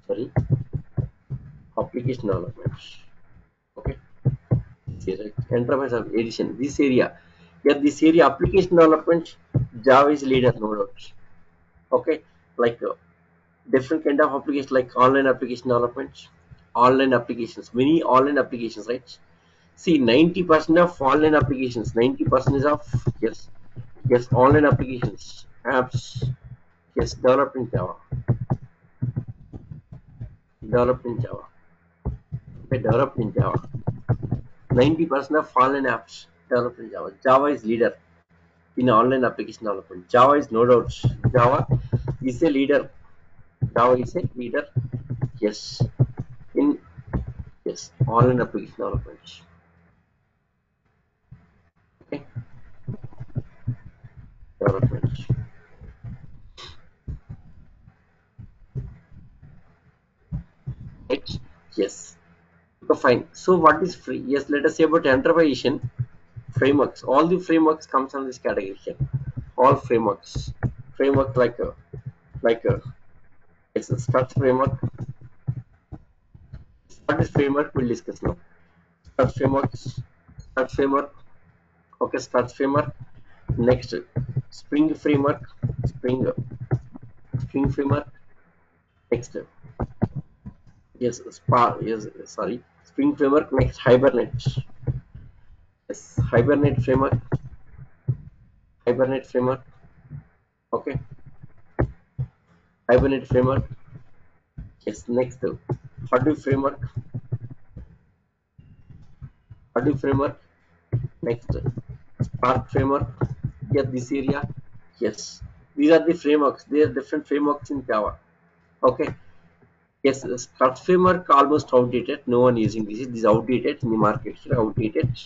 Sorry, application development. Okay, enterprise edition. This area, yeah, this area application development. Java is leader, no doubt. Okay, like different kind of applications like online application development, online applications, many online applications, right? See, 90% of online applications, 90% of yes, yes, online applications, apps, yes, developed in Java, okay, developed in Java. 90% of online apps developed in Java. Java is leader in online application development. Java is no doubt. Java is a leader. Java is a leader. Yes, in yes, online application development. Okay, development. Right? Yes. Okay, fine. So what is free? Yes, let us say about enterprise frameworks. All the frameworks comes under this category here. All frameworks. Framework like it's a Struts framework. What is framework? We'll discuss now. Struts frameworks. Struts framework. Okay, Struts framework. Next, Spring framework. Spring Spring framework. Next, yes, Spark. Yes, sorry. Spring framework. Next, Hibernate. Yes, Hibernate framework. Hibernate framework. Okay, Hibernate framework. Yes, next, Hadoop framework. Hadoop framework. Next, Spark framework. Yes, this area. Yes, these are the frameworks. There are different frameworks in Java. Okay. Yes, Spark framework almost outdated. No one using this. This is outdated in the market. Outdated.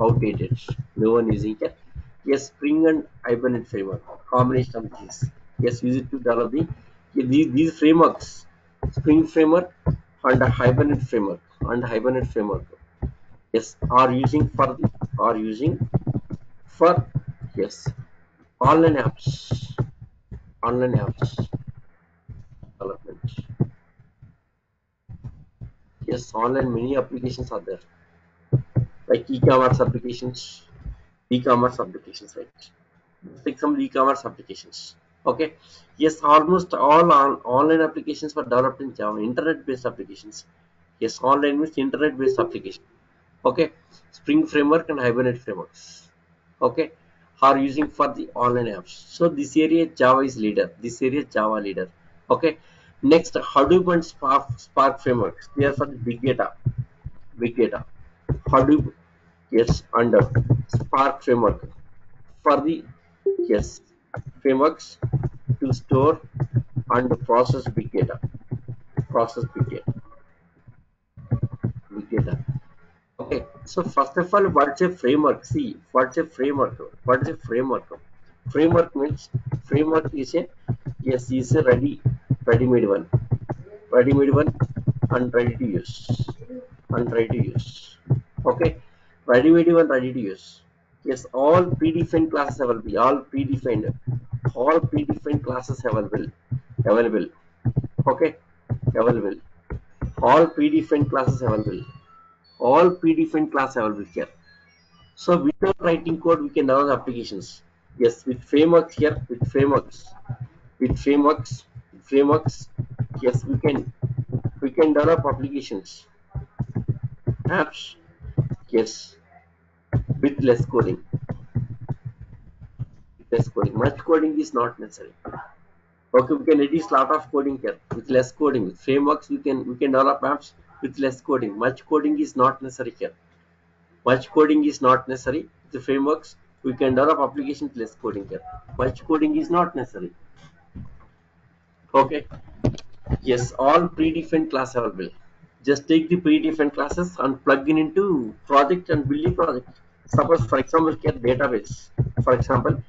Outdated. No one using it. Yes, Spring and Hibernate framework. Combination of these. Yes, use it to develop these frameworks. Spring framework and Hibernate framework. And Hibernate framework. Yes, are using for yes online apps development. Yes, online many applications are there like e-commerce applications, right? Take some e-commerce applications. Okay, yes, almost all online applications were developed in Java, internet-based applications. Yes, online means internet-based application. Okay, Spring framework and Hibernate frameworks. Okay, are using for the online apps. So this area Java is leader. This area Java leader. Okay, next Hadoop and Spark frameworks. They are for the big data. Big data. Hadoop, yes, under Spark framework for the yes frameworks to store and process big data. Process big data. Big data. Okay, so first of all, what's a framework? See, what's a framework? What is a framework? Framework means framework is a yes, is a ready-made one, ready-made one, and ready to use, and ready to use. Okay, ready-made one, ready to use. Yes, all predefined classes available. All predefined classes available. Okay, available. All predefined classes available. All predefined class available here. So without writing code, we can develop applications. Yes, with frameworks here, with frameworks. Yes, we can develop applications, apps. Yes, with less coding. Less coding. Much coding is not necessary. Okay, we can reduce lot of coding here with less coding. With frameworks, we can develop apps with less coding. Much coding is not necessary here. Much coding is not necessary. With the frameworks, we can develop applications with less coding here. Much coding is not necessary. Okay. Yes, all predefined class available. Just take the predefined classes and plug in into project and build a project. Suppose, for example, get database. For example,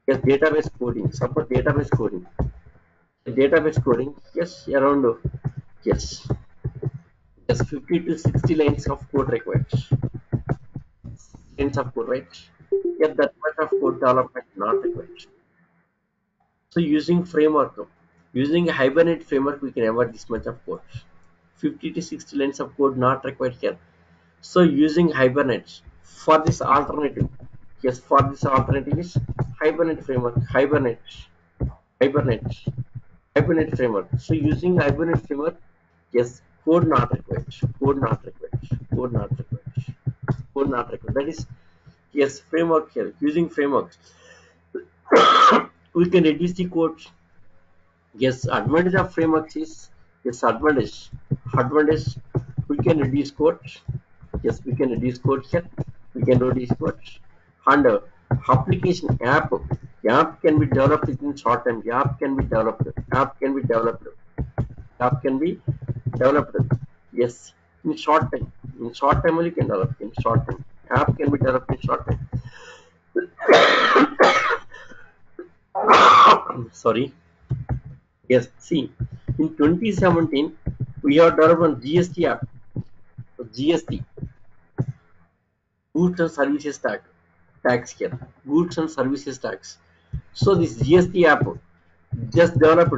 get database coding. Suppose database coding. Database coding. Yes, around yes, yes, 50 to 60 lines of code required. Lines of code, right? Yet that much of code development not required. So using a Hibernate framework, we can avoid this much of code. 50 to 60 lines of code not required here. So using Hibernate for this alternative, yes, for this alternative is Hibernate framework, Hibernate, Hibernate framework. So using Hibernate framework, yes, code not required, code not required, code not required, code not required. That is, yes, framework here. Using frameworks, we can reduce the code. Yes, advantage of frameworks is, yes, advantage. We can reduce code. Yes, we can reduce code here. We can reduce code. And application app can be developed in short time. App can be developed. App can be developed. App can be developed. Yes, in short time. In short time only can develop. In short time, app can be developed in short time. Sorry. Yes, see, in 2017, we have developed one GST app. GST, Goods and Services tax here. Goods and Services tax. So this GST app just developed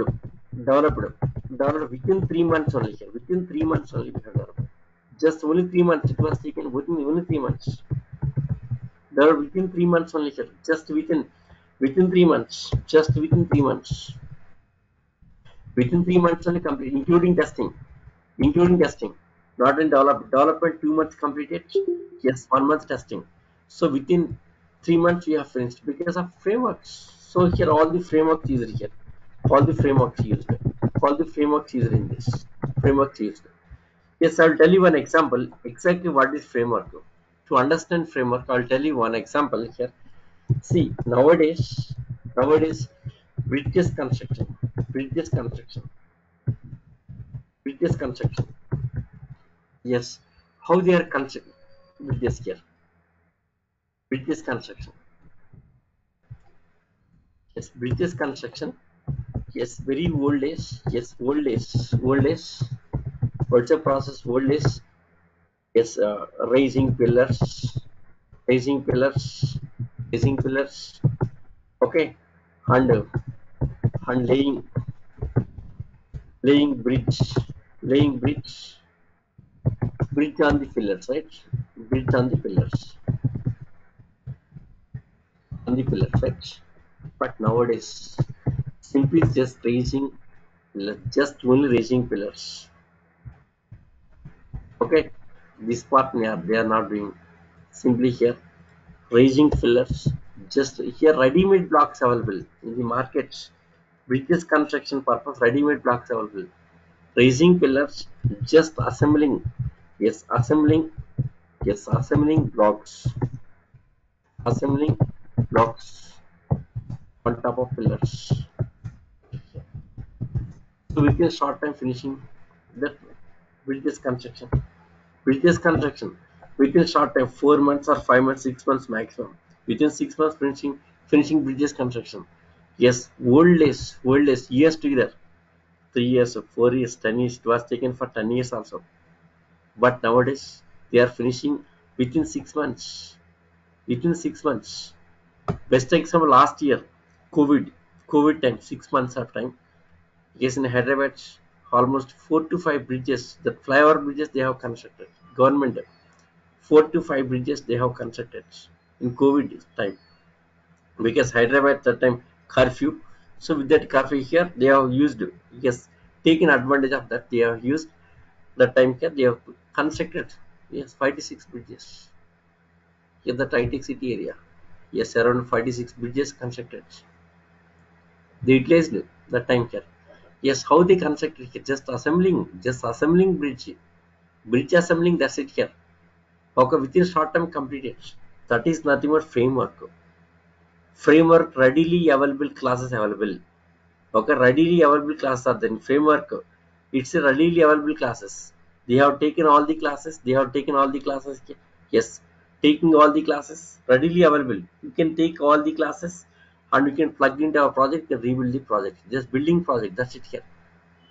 within 3 months only here. Within 3 months only we have developed. Just only 3 months. It was taken within only 3 months. Developed within 3 months only here. Just within 3 months. Just within 3 months. Within 3 months only complete, including testing, not in development 2 months completed, yes, 1 month testing. So within 3 months we have finished because of frameworks. So here all the frameworks used here, all the frameworks used, all the frameworks used in this, frameworks used. Yes, I'll tell you one example exactly what is framework. To understand framework, I'll tell you one example here. See, nowadays, bridges construction, bridges construction, bridges construction. Yes, how they are constructed bridges here, bridges construction. Yes, bridges construction. Yes, very old days. Yes, old days. What's the process? Old days. Yes, raising pillars, raising pillars, raising pillars. Okay, and and laying bridge, laying bridge on the pillars, right? Bridge on the pillars, right? But nowadays, simply just raising, just only raising pillars. Okay, this part they are not doing. Simply here raising pillars. Just here ready-made blocks available in the markets. Bridges construction purpose ready-made blocks available. Raising pillars, just assembling. Yes, assembling. Yes, assembling blocks on top of pillars. So within short time finishing that bridges construction. Bridges construction within short time, 4 months or 5 months, 6 months maximum. Within 6 months finishing bridges construction. Yes, old days, years together. 3 years, 4 years, 10 years. It was taken for 10 years also. But nowadays they are finishing within 6 months. Within 6 months. Best example last year, COVID, COVID time, 6 months of time. Yes, in Hyderabad, almost 4 to 5 bridges, the flyover bridges they have constructed. Government. 4 to 5 bridges they have constructed in COVID time, because Hyderabad that time curfew. So with that curfew here, they have used, yes, taken advantage of that. They have used that time here. They have constructed, yes, 5 to 6 bridges in the high city area. Yes, around 5 to 6 bridges constructed. They utilized the time here. Yes, how they constructed here? Just assembling bridge assembling. That's it here. Okay, within short time completed. That is nothing but framework. Framework, readily available classes available. Okay, readily available classes are then framework. It's a readily available classes. They have taken all the classes. They have taken all the classes. Yes, taking all the classes readily available. You can take all the classes and you can plug into our project and rebuild the project. Just building project. That's it here.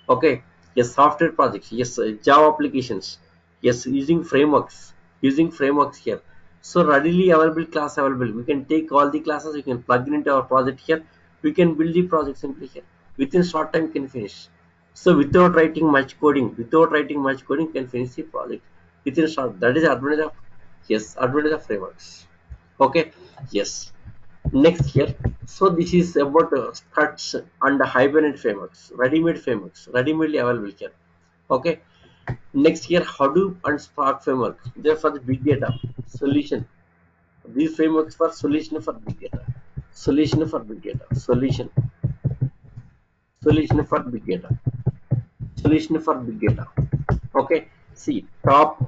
Okay, yes, software projects, yes, Java applications, yes, using frameworks here. So readily available class available. We can take all the classes, we can plug it into our project here. We can build the project simply here. Within short time, we can finish. So without writing much coding, can finish the project within short. That is advantage of, yes, advantage of frameworks. Okay, yes. Next here, so this is about struts and hibernate frameworks, ready-made frameworks, ready-madely available here. Okay, next here, Hadoop and Spark framework. They're for the big data solution. These frameworks for solution for big data, solution for big data, solution for big data, solution for big data. Okay, see, top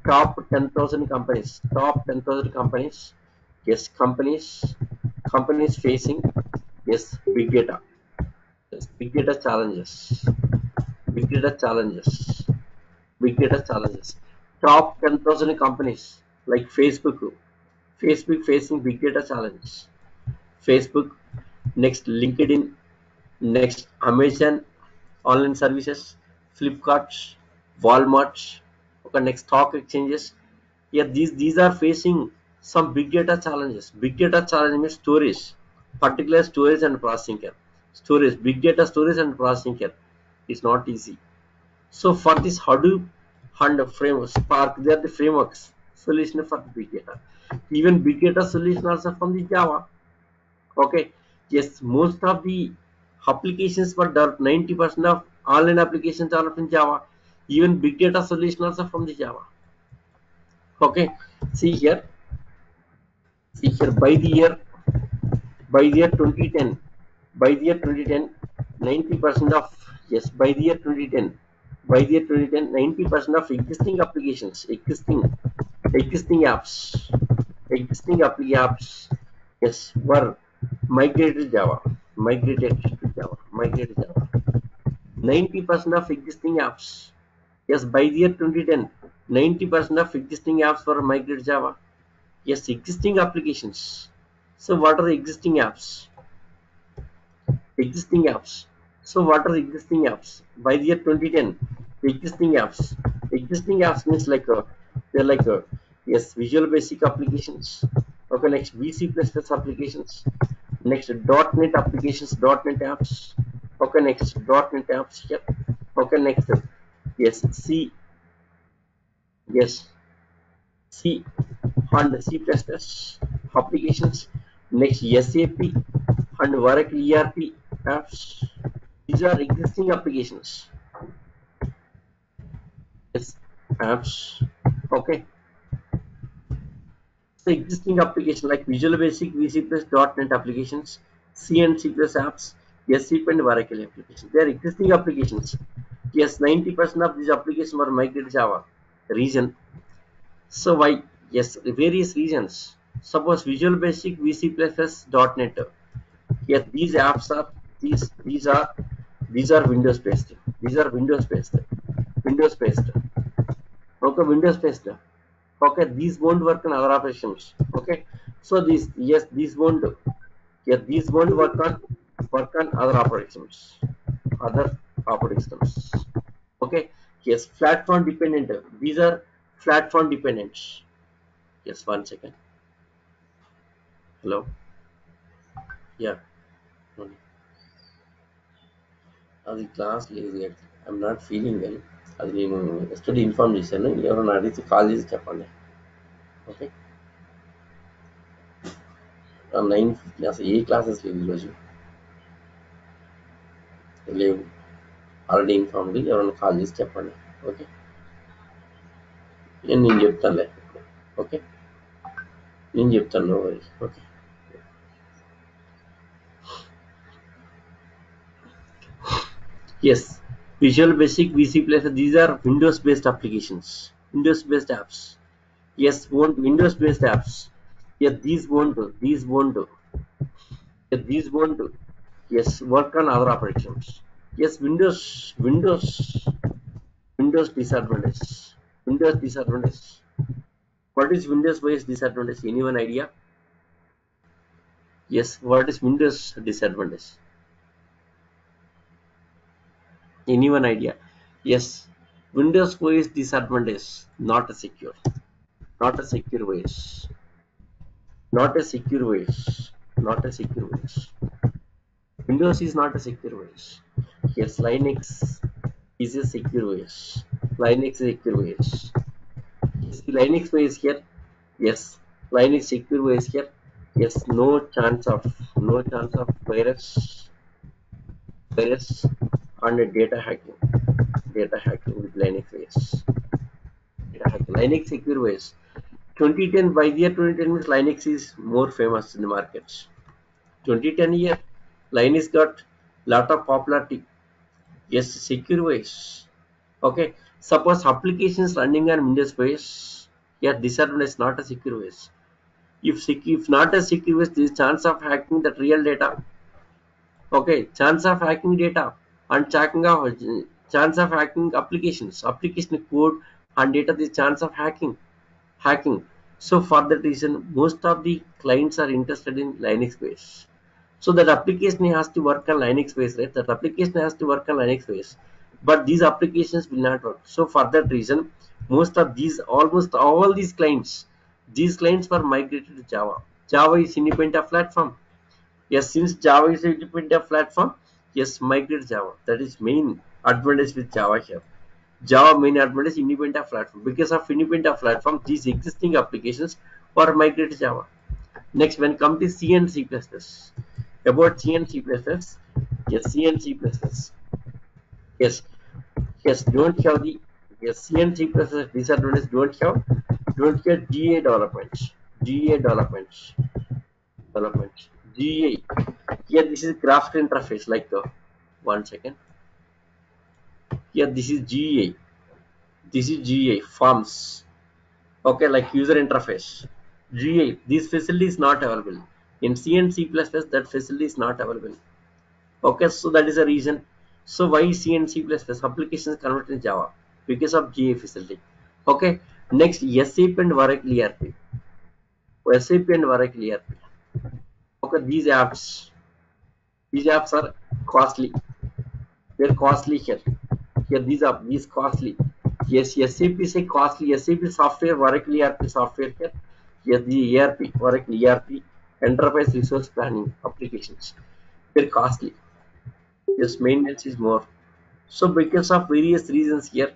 10,000 companies, top 10,000 companies, yes, companies facing, yes, big data. Yes, big data challenges. Big data challenges. Big data challenges. Top 10,000 companies like Facebook. Facebook facing big data challenges. Facebook, next LinkedIn, next Amazon online services, Flipkart, Walmart, okay, next stock exchanges. Yeah, these are facing some big data challenges. Big data challenge means storage, particular storage and processing care. Storage, big data storage and processing care is not easy. So for this Hadoop and framework, Spark, they are the frameworks solution for the big data. Even big data solution also from the Java. Okay, yes, most of the applications were done. 90% of online applications are in Java. Even big data solution also from the Java. Okay, see here, see here. By the year 2010, by the year 2010, 90% of, yes, by the year 2010, by the year 2010, 90% of existing applications, existing apps, apps, yes, were migrated to Java, migrated to Java. 90% of existing apps, yes, by the year 2010, 90% of existing apps were migrated to Java. Yes, existing applications. So what are the existing apps? Existing apps. So what are the existing apps? By the year 2010, the existing apps means like they're like yes, Visual Basic applications. Okay, next VC++ applications. Next .NET applications, .NET apps. Okay, next .NET apps here. Okay, next, yes, yes, C and C++ applications. Next, SAP and Oracle ERP apps. These are existing applications. Yes, apps. Okay. So existing application like Visual Basic, VC Plus, .NET applications, C and C Plus apps, SAP and Oracle applications. They are existing applications. Yes, 90% of these applications were migrated to Java. Reason. So why? Yes, various reasons. Suppose Visual Basic, VC Plus, .NET. Yes, these apps are these are Windows based. These are Windows based. Windows based. Okay, Windows based. Okay, these won't work on other operations. Okay, so these won't work on other operations. Other operating systems. Okay, yes, platform dependent. These are platform dependent. Yes, 1 second. Hello. Yeah. అది class లేదు. I'm not feeling well. అది నేను yesterday inform చేశాను. ఎవరైనా అడిగితే call చేసి చెప్పండి. Okay. 9th class, ఏ classes లేవు ఈరోజు. లేవు, ఆల్రెడీ ఇన్ఫార్మ్డ్. ఎవరైనా కాల్ చేసి చెప్పండి. ఓకే, నేను చెప్తానులే. ఓకే, నేను చెప్తాను. No worry. Okay. Yes, Visual Basic, VC Player, these are Windows based applications, Windows based apps. Yes, won't Windows based apps. Yeah, these won't do, these won't do. Yeah, these won't do. Yes, work on other operations. Yes, Windows disadvantage. Windows disadvantage. What is Windows based disadvantage? Anyone idea? Yes, what is Windows disadvantage? Anyone idea? Yes, Windows OS disadvantage, not a secure, not a secure OS, not a secure OS, not a secure OS. Windows is not a secure OS. Yes, Linux is a secure OS. Linux is a secure OS. Yes, Linux OS here. Yes, Linux secure OS here. Yes, no chance of virus and data hacking. Data hacking with Linux OS. Data hacking. Linux secure OS. 2010, by the year 2010 means Linux is more famous in the markets. 2010 year, Linux got lot of popularity. Yes, secure OS. Okay, suppose applications running on Windows OS, yeah, disadvantage is not a secure OS. If not a secure OS, there is chance of hacking that real data. Okay, chance of hacking data and chance of hacking applications, application code and data. The chance of hacking. So for that reason, most of the clients are interested in Linux base. So that application has to work on Linux base, right? That application has to work on Linux base, but these applications will not work. So for that reason, almost all these clients were migrated to Java. Java is independent platform. Yes, since Java is independent platform, yes, migrate Java. That is main advantage with Java here. Java main advantage independent platform. Because of independent platform, these existing applications were migrated to Java. Next, when come to C and C++, about C and C++, yes, C and C++, yes, yes, don't have the, yes, C and C++ disadvantage, don't have GA development, GA. Here, this is graphical interface, like, 1 second. Here, this is GA, forms. Okay, like user interface. GA, this facility is not available. In C and C++, that facility is not available. Okay, so that is the reason. So why C and C++ applications converted in Java? Because of GA facility. Okay, next SAP and Oracle ERP. SAP and Oracle ERP. Okay, these apps are costly. They're costly here. Here these costly. Yes, SAP is a costly. SAP software, Oracle ERP software here. Yes, the ERP, Oracle ERP, enterprise resource planning applications. They're costly. Yes, maintenance is more. So because of various reasons here,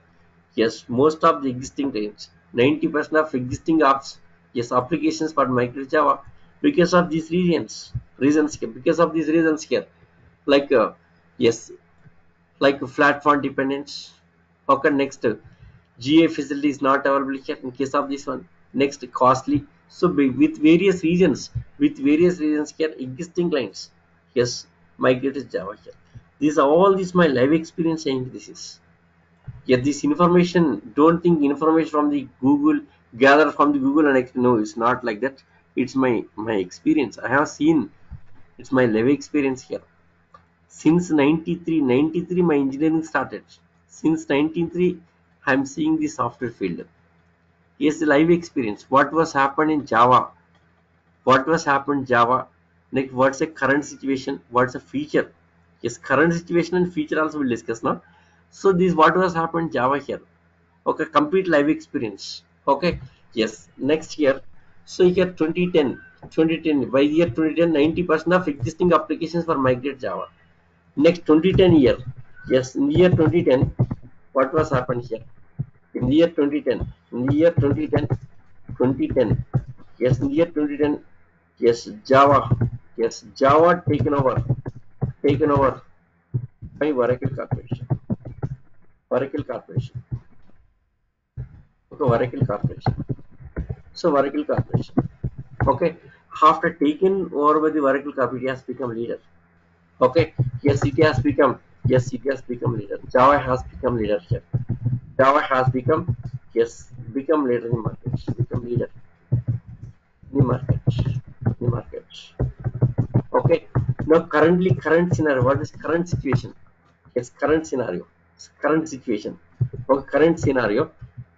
yes, most of the existing range, 90% of existing apps, yes, applications for migrate Java. Because of these because of these reasons here, like, yes, like platform dependence. Okay, next, GA facility is not available here in case of this one. Next, costly. So with various reasons here, existing clients, yes, migrated Java here. These my live experience saying this is. Yeah, this information, don't think information from the Google, gather from the Google and no, it's not like that. It's my experience. I have seen, it's my live experience here. Since 93 my engineering started. Since 1993 I'm seeing the software field. Yes, the live experience. What was happened in Java? What was happened Java? Next, what's the current situation? What's the feature? Yes, current situation and feature also we'll discuss now. So this what was happened Java here. Okay, complete live experience. Okay, yes. Next year, so here 2010 by year 2010, 90% of existing applications were migrated Java. Next 2010 year, yes, in the year 2010, what was happened here? In the year 2010, 2010. Yes, in the year 2010. Yes, Java. Yes, Java taken over by Oracle Corporation. Oracle Corporation. Okay, Oracle Corporation. So Oracle Corporation. Okay, after taken over by the Oracle Corporation, it has become leader. Okay, yes, it has become. Yes, it has become leader. Java has become leader here. Java has become. Yes, become leader in the market. Become leader in the market. In the market. Okay. Now, current scenario. What is current situation? Yes, current scenario. Current situation. Okay, current scenario.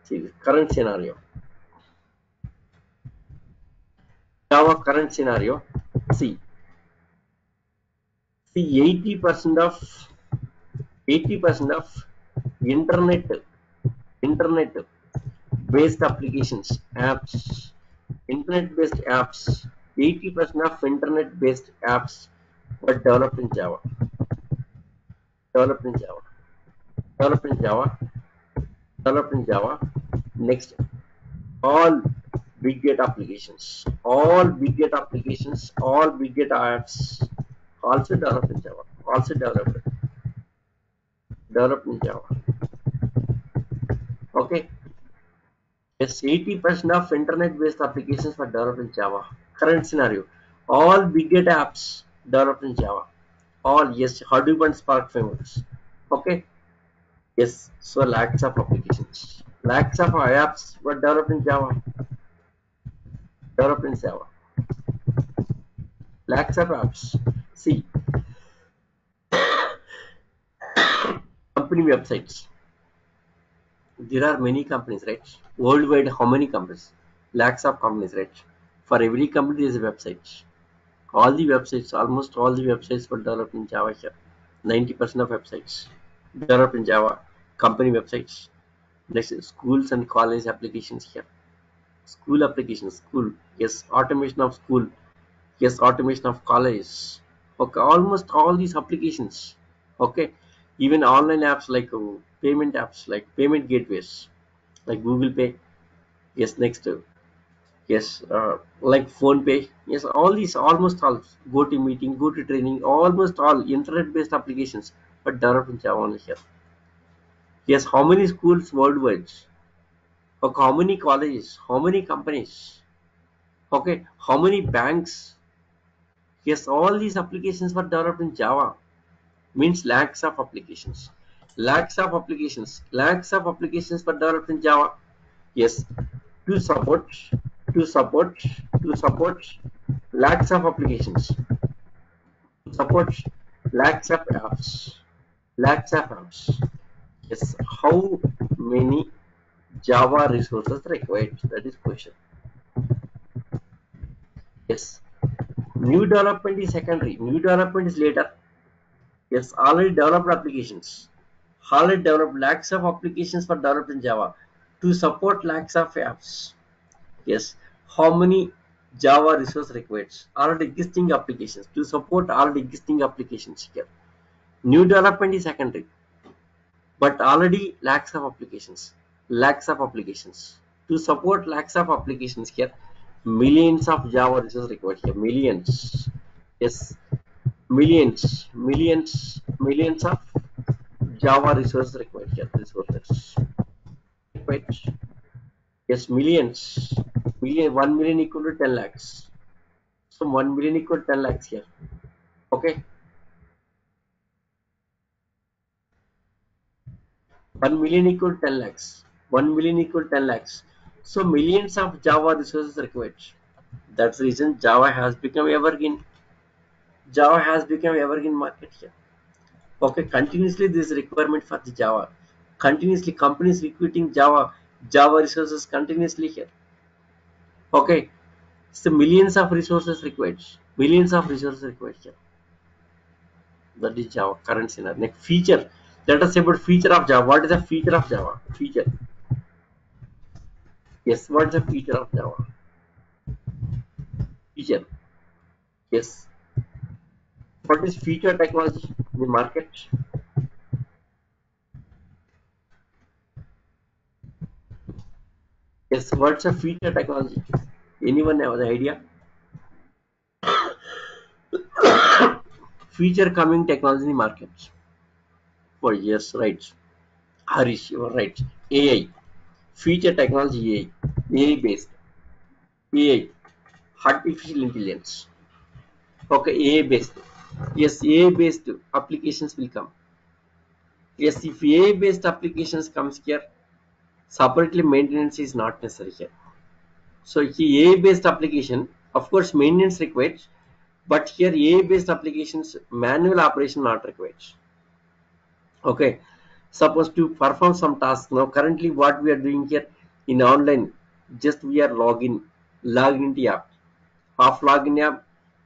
See, current scenario. Java current scenario. See, see, 80% of internet based applications, apps, internet based apps. 80% of internet based apps were developed in Java. Developed in Java. Developed in Java. Developed in Java. Next, all big data applications, all big data apps also developed in Java. Also developed in Java. Okay. Yes, 80% of internet-based applications were developed in Java. Current scenario, all big data apps developed in Java. All, yes, Hadoop and Spark frameworks. Okay. Yes, so lakhs of applications, lakhs of apps were developed in Java. Developed in Java. Lakhs of apps. See, company websites. There are many companies, right? Worldwide, how many companies? Lakhs of companies, right? For every company, there is a website. All the websites, almost all the websites were developed in Java here. 90% of websites developed in Java. Company websites. Next, schools and college applications here. School applications, school. Yes, automation of school. Yes, automation of college. Okay, almost all these applications. Okay, even online apps like payment apps, like payment gateways, like Google Pay. Yes, next. Yes, like phone pay. Yes, all these, almost all, go to meeting, go to training, almost all internet based applications, but developed in Java only here. Yes, how many schools worldwide? Okay, how many colleges? How many companies? Okay, how many banks? Yes, all these applications were developed in Java. Means lakhs of applications. Lakhs of applications were developed in Java. Yes, to support, to support, to support lakhs of applications. Support lakhs of apps. Lakhs of apps. Yes, how many Java resources required? That is question. Yes, new development is secondary. New development is later. Yes, already developed applications. Already developed lakhs of applications were developed in Java to support lakhs of apps. Yes, how many Java resource required? Already existing applications to support already existing applications here. New development is secondary, but already lakhs of applications to support lakhs of applications here. Millions of Java resources required here. Millions. Yes, millions of Java resources required here. Resources required. Yes, millions. 1 million equal to 10 lakhs. So 1 million equal to 10 lakhs here. Okay. 1 million equal to 10 lakhs. 1 million equal to 10 lakhs. So millions of Java resources required. That's the reason Java has become evergreen. Java has become evergreen market here. Okay, continuously this requirement for the Java. Continuously companies recruiting Java resources continuously here. Okay, so millions of resources required. Millions of resources required here. That is Java current scenario. Next feature. Let us say about feature of Java. What is the feature of Java? Feature. Yes, what is the feature of Java? Feature. Yes. What is feature technology in the market? Yes, what's a feature technology? Anyone have the idea? Feature coming technology in the market. For yes, right. Harish, you are right. AI. Feature technology AI. AI based. AI. Artificial intelligence. Okay, AI based. Yes, AI based applications will come. Yes, if AI based applications comes here, separately maintenance is not necessary here. So AI based application, of course, maintenance required, but here AI based applications manual operation not required. Okay, suppose to perform some task. Now currently what we are doing here in online, just we are logged into app, half login app,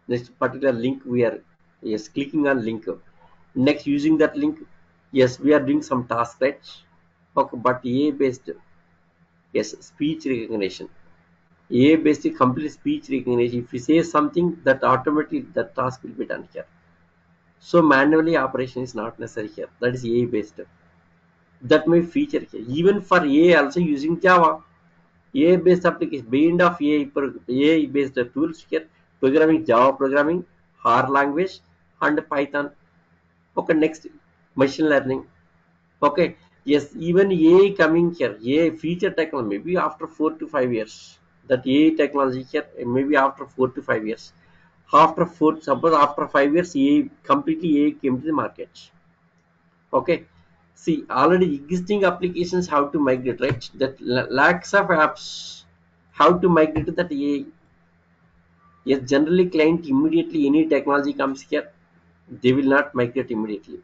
this particular link we are yes clicking on link, next using that link, yes we are doing some task, right? Okay, but AI based, yes, speech recognition, AI based complete speech recognition, if you say something that automatically that task will be done here. So manually operation is not necessary here, that is AI based. That may feature here even for AI also using Java. AI based application beyond of AI based tools here, programming, Java programming, R language, and Python. Okay, next machine learning. Okay, yes, even AI coming here, AI feature technology maybe after 4 to 5 years, that AI technology here maybe after 4 to 5 years, after four, suppose after 5 years AI completely AI came to the market. Okay, see already existing applications how to migrate, right? That lakhs of apps, how to migrate to that AI. Yes, generally client immediately any technology comes here, they will not migrate immediately,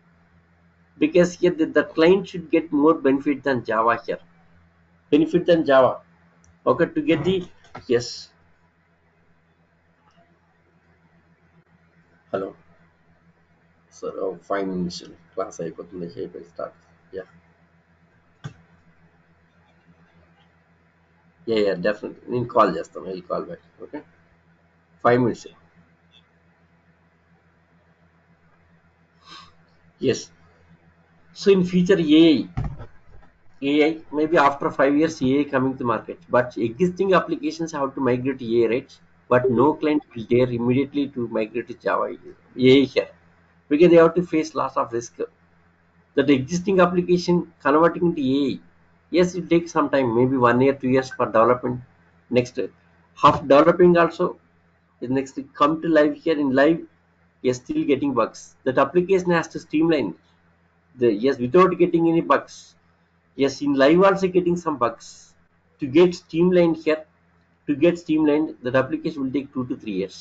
because here the client should get more benefit than Java here, benefit than Java. Okay, to get the yes. Hello, sir. Oh, 5 minutes class అయిపోతుంది అయిపోయి start. Yeah, yeah, definitely నేను call చేస్తాను, I'll call back. Okay, 5 minutes. Yes, so in future AI maybe after 5 years AI coming to market, but existing applications have to migrate to AI, right? But no client will dare immediately to migrate to Java AI here, because they have to face lots of risk. That existing application converting into AI, yes, it takes some time, maybe 1 year, 2 years for development. Next, half developing also. The next come to live here in live, yes, still getting bugs. That application has to streamline. The yes, without getting any bugs. Yes, in live also getting some bugs. To get streamlined here, to get streamlined, that application will take 2 to 3 years.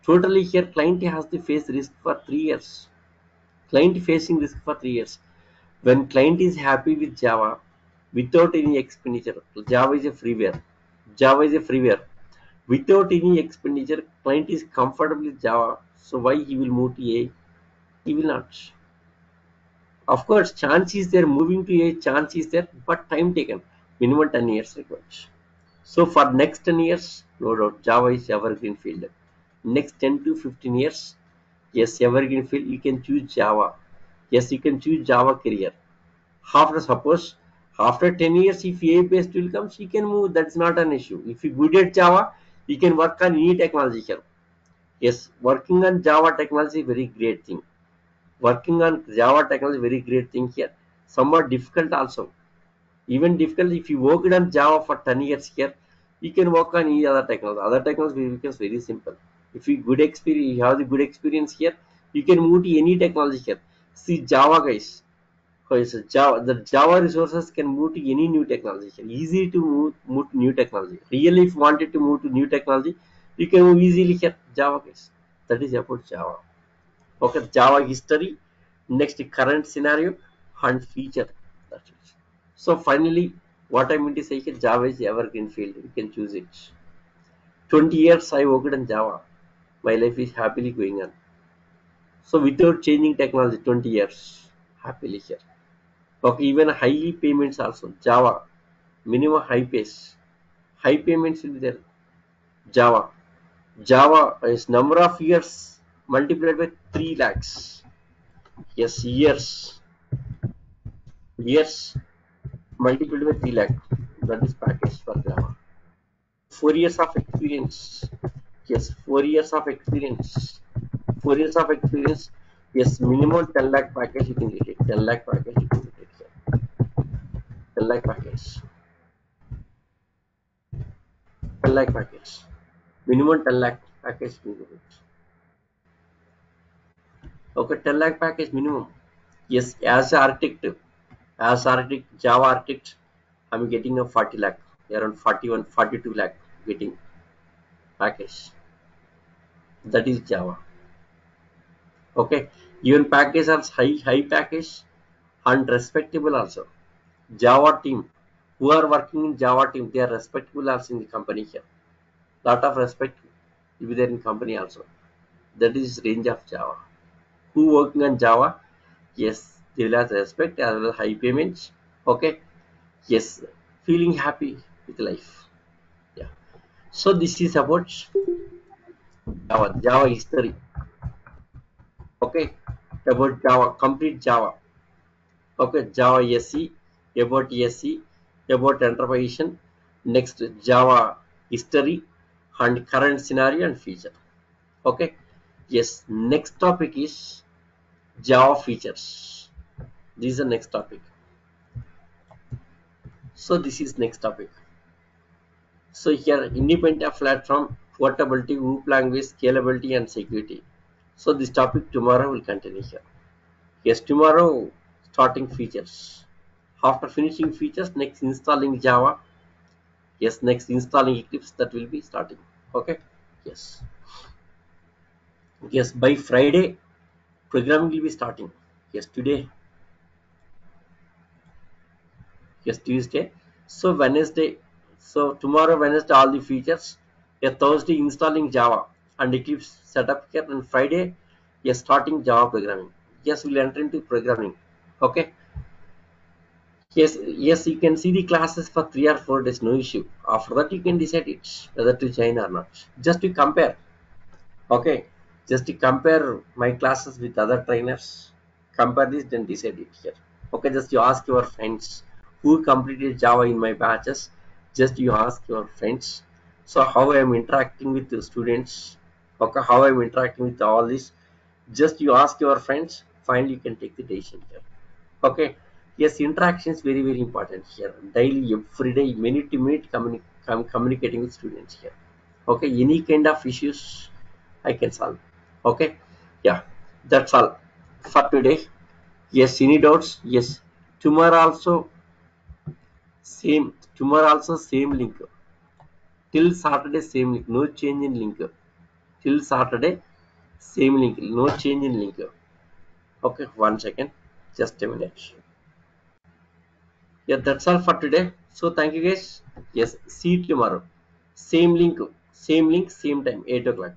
Totally here, client has to face risk for 3 years. Client facing risk for 3 years. When client is happy with Java, without any expenditure, Java is a freeware. Java is a freeware. Without any expenditure, client is comfortable with Java. So why he will move to AI? He will not. Of course, chance is there, moving to AI, chance is there, but time taken. Minimum 10 years required. So for next 10 years, no doubt, Java is evergreen field. Next 10 to 15 years, yes, evergreen field, you can choose Java. Yes, you can choose Java career. After suppose after 10 years, if AI based tool comes, you can move. That's not an issue. If you good at Java, you can work on any technology here. Yes, working on Java technology very great thing. Working on Java technology very great thing here. Somewhat difficult also. Even difficult if you worked on Java for 10 years here, you can work on any other technology. Other technology becomes very simple. If you good experience, you have the good experience here, you can move to any technology here. See Java guys. Yes, Java, the Java resources can move to any new technology. Easy to move to new technology. Really, if you wanted to move to new technology, you can move easily here. Java guys. That is about Java. Okay, Java history, next current scenario, and future. That's it. So finally, what I mean to say is Java is evergreen field. You can choose it. 20 years I worked in Java. My life is happily going on. So without changing technology, 20 years happily here. Okay, even high payments also. Java, minimum high pays. High payments will be there. Java. Java is number of years multiplied by 3 lakhs. Yes, years. Years multiplied by 3 lakh. That is package for Java. 4 years of experience. Yes, 4 years of experience. 4 years of experience. Yes, minimum 10 lakh package you can get it. 10 lakh package you can get it here. 10 lakh package. 10 lakh package. Minimum 10 lakh package you can get it. Okay, 10 lakh package minimum. Yes, as architect, Java architect, I'm getting a 40 lakh, around 41, 42 lakh getting package. That is Java. Okay, even package are high package and respectable also. Java team, who are working in Java team, they are respectable also in the company here. Lot of respect will be there in company also. That is range of Java. Who working on Java? Yes, they will have respect as well as high payments. Okay, yes, feeling happy with life. Yeah. So this is about Java history. Okay, about Java, complete Java. Okay, Java SE, about SE, about enterprise, next Java history and current scenario and feature. Okay, yes, next topic is Java features. This is the next topic. So this is next topic. So here independent platform, portability, group language, scalability and security. So this topic tomorrow will continue here. Yes, tomorrow starting features. After finishing features, next installing Java. Yes, next installing Eclipse, that will be starting. Okay. Yes. Yes, by Friday programming will be starting. Yes, today. Yes, Tuesday. So Wednesday. So tomorrow Wednesday all the features. Yes, Thursday installing Java and Eclipse setup here, and Friday yes starting Java programming. Yes, we'll enter into programming. Okay. Yes, yes, you can see the classes for 3 or 4 days, no issue. After that, you can decide it whether to join or not. Just to compare, okay? Just to compare my classes with other trainers, compare this, then decide it here. Okay, just you ask your friends who completed Java in my batches. Just you ask your friends. So how I am interacting with the students, okay? How I am interacting with all this. Just you ask your friends. Finally, you can take the decision here. Okay, yes, interaction is very important here. Daily, every day, minute to minute, communicating with students here. Okay, any kind of issues I can solve. Okay, yeah, that's all for today. Yes, any doubts? Yes, tomorrow also same. Tomorrow also same link till Saturday. Same link. No change in link till Saturday. Same link. No change in link. Okay, 1 second. Just a minute. Yeah, that's all for today. So thank you guys. Yes, see you tomorrow. Same link, same time, 8 o'clock.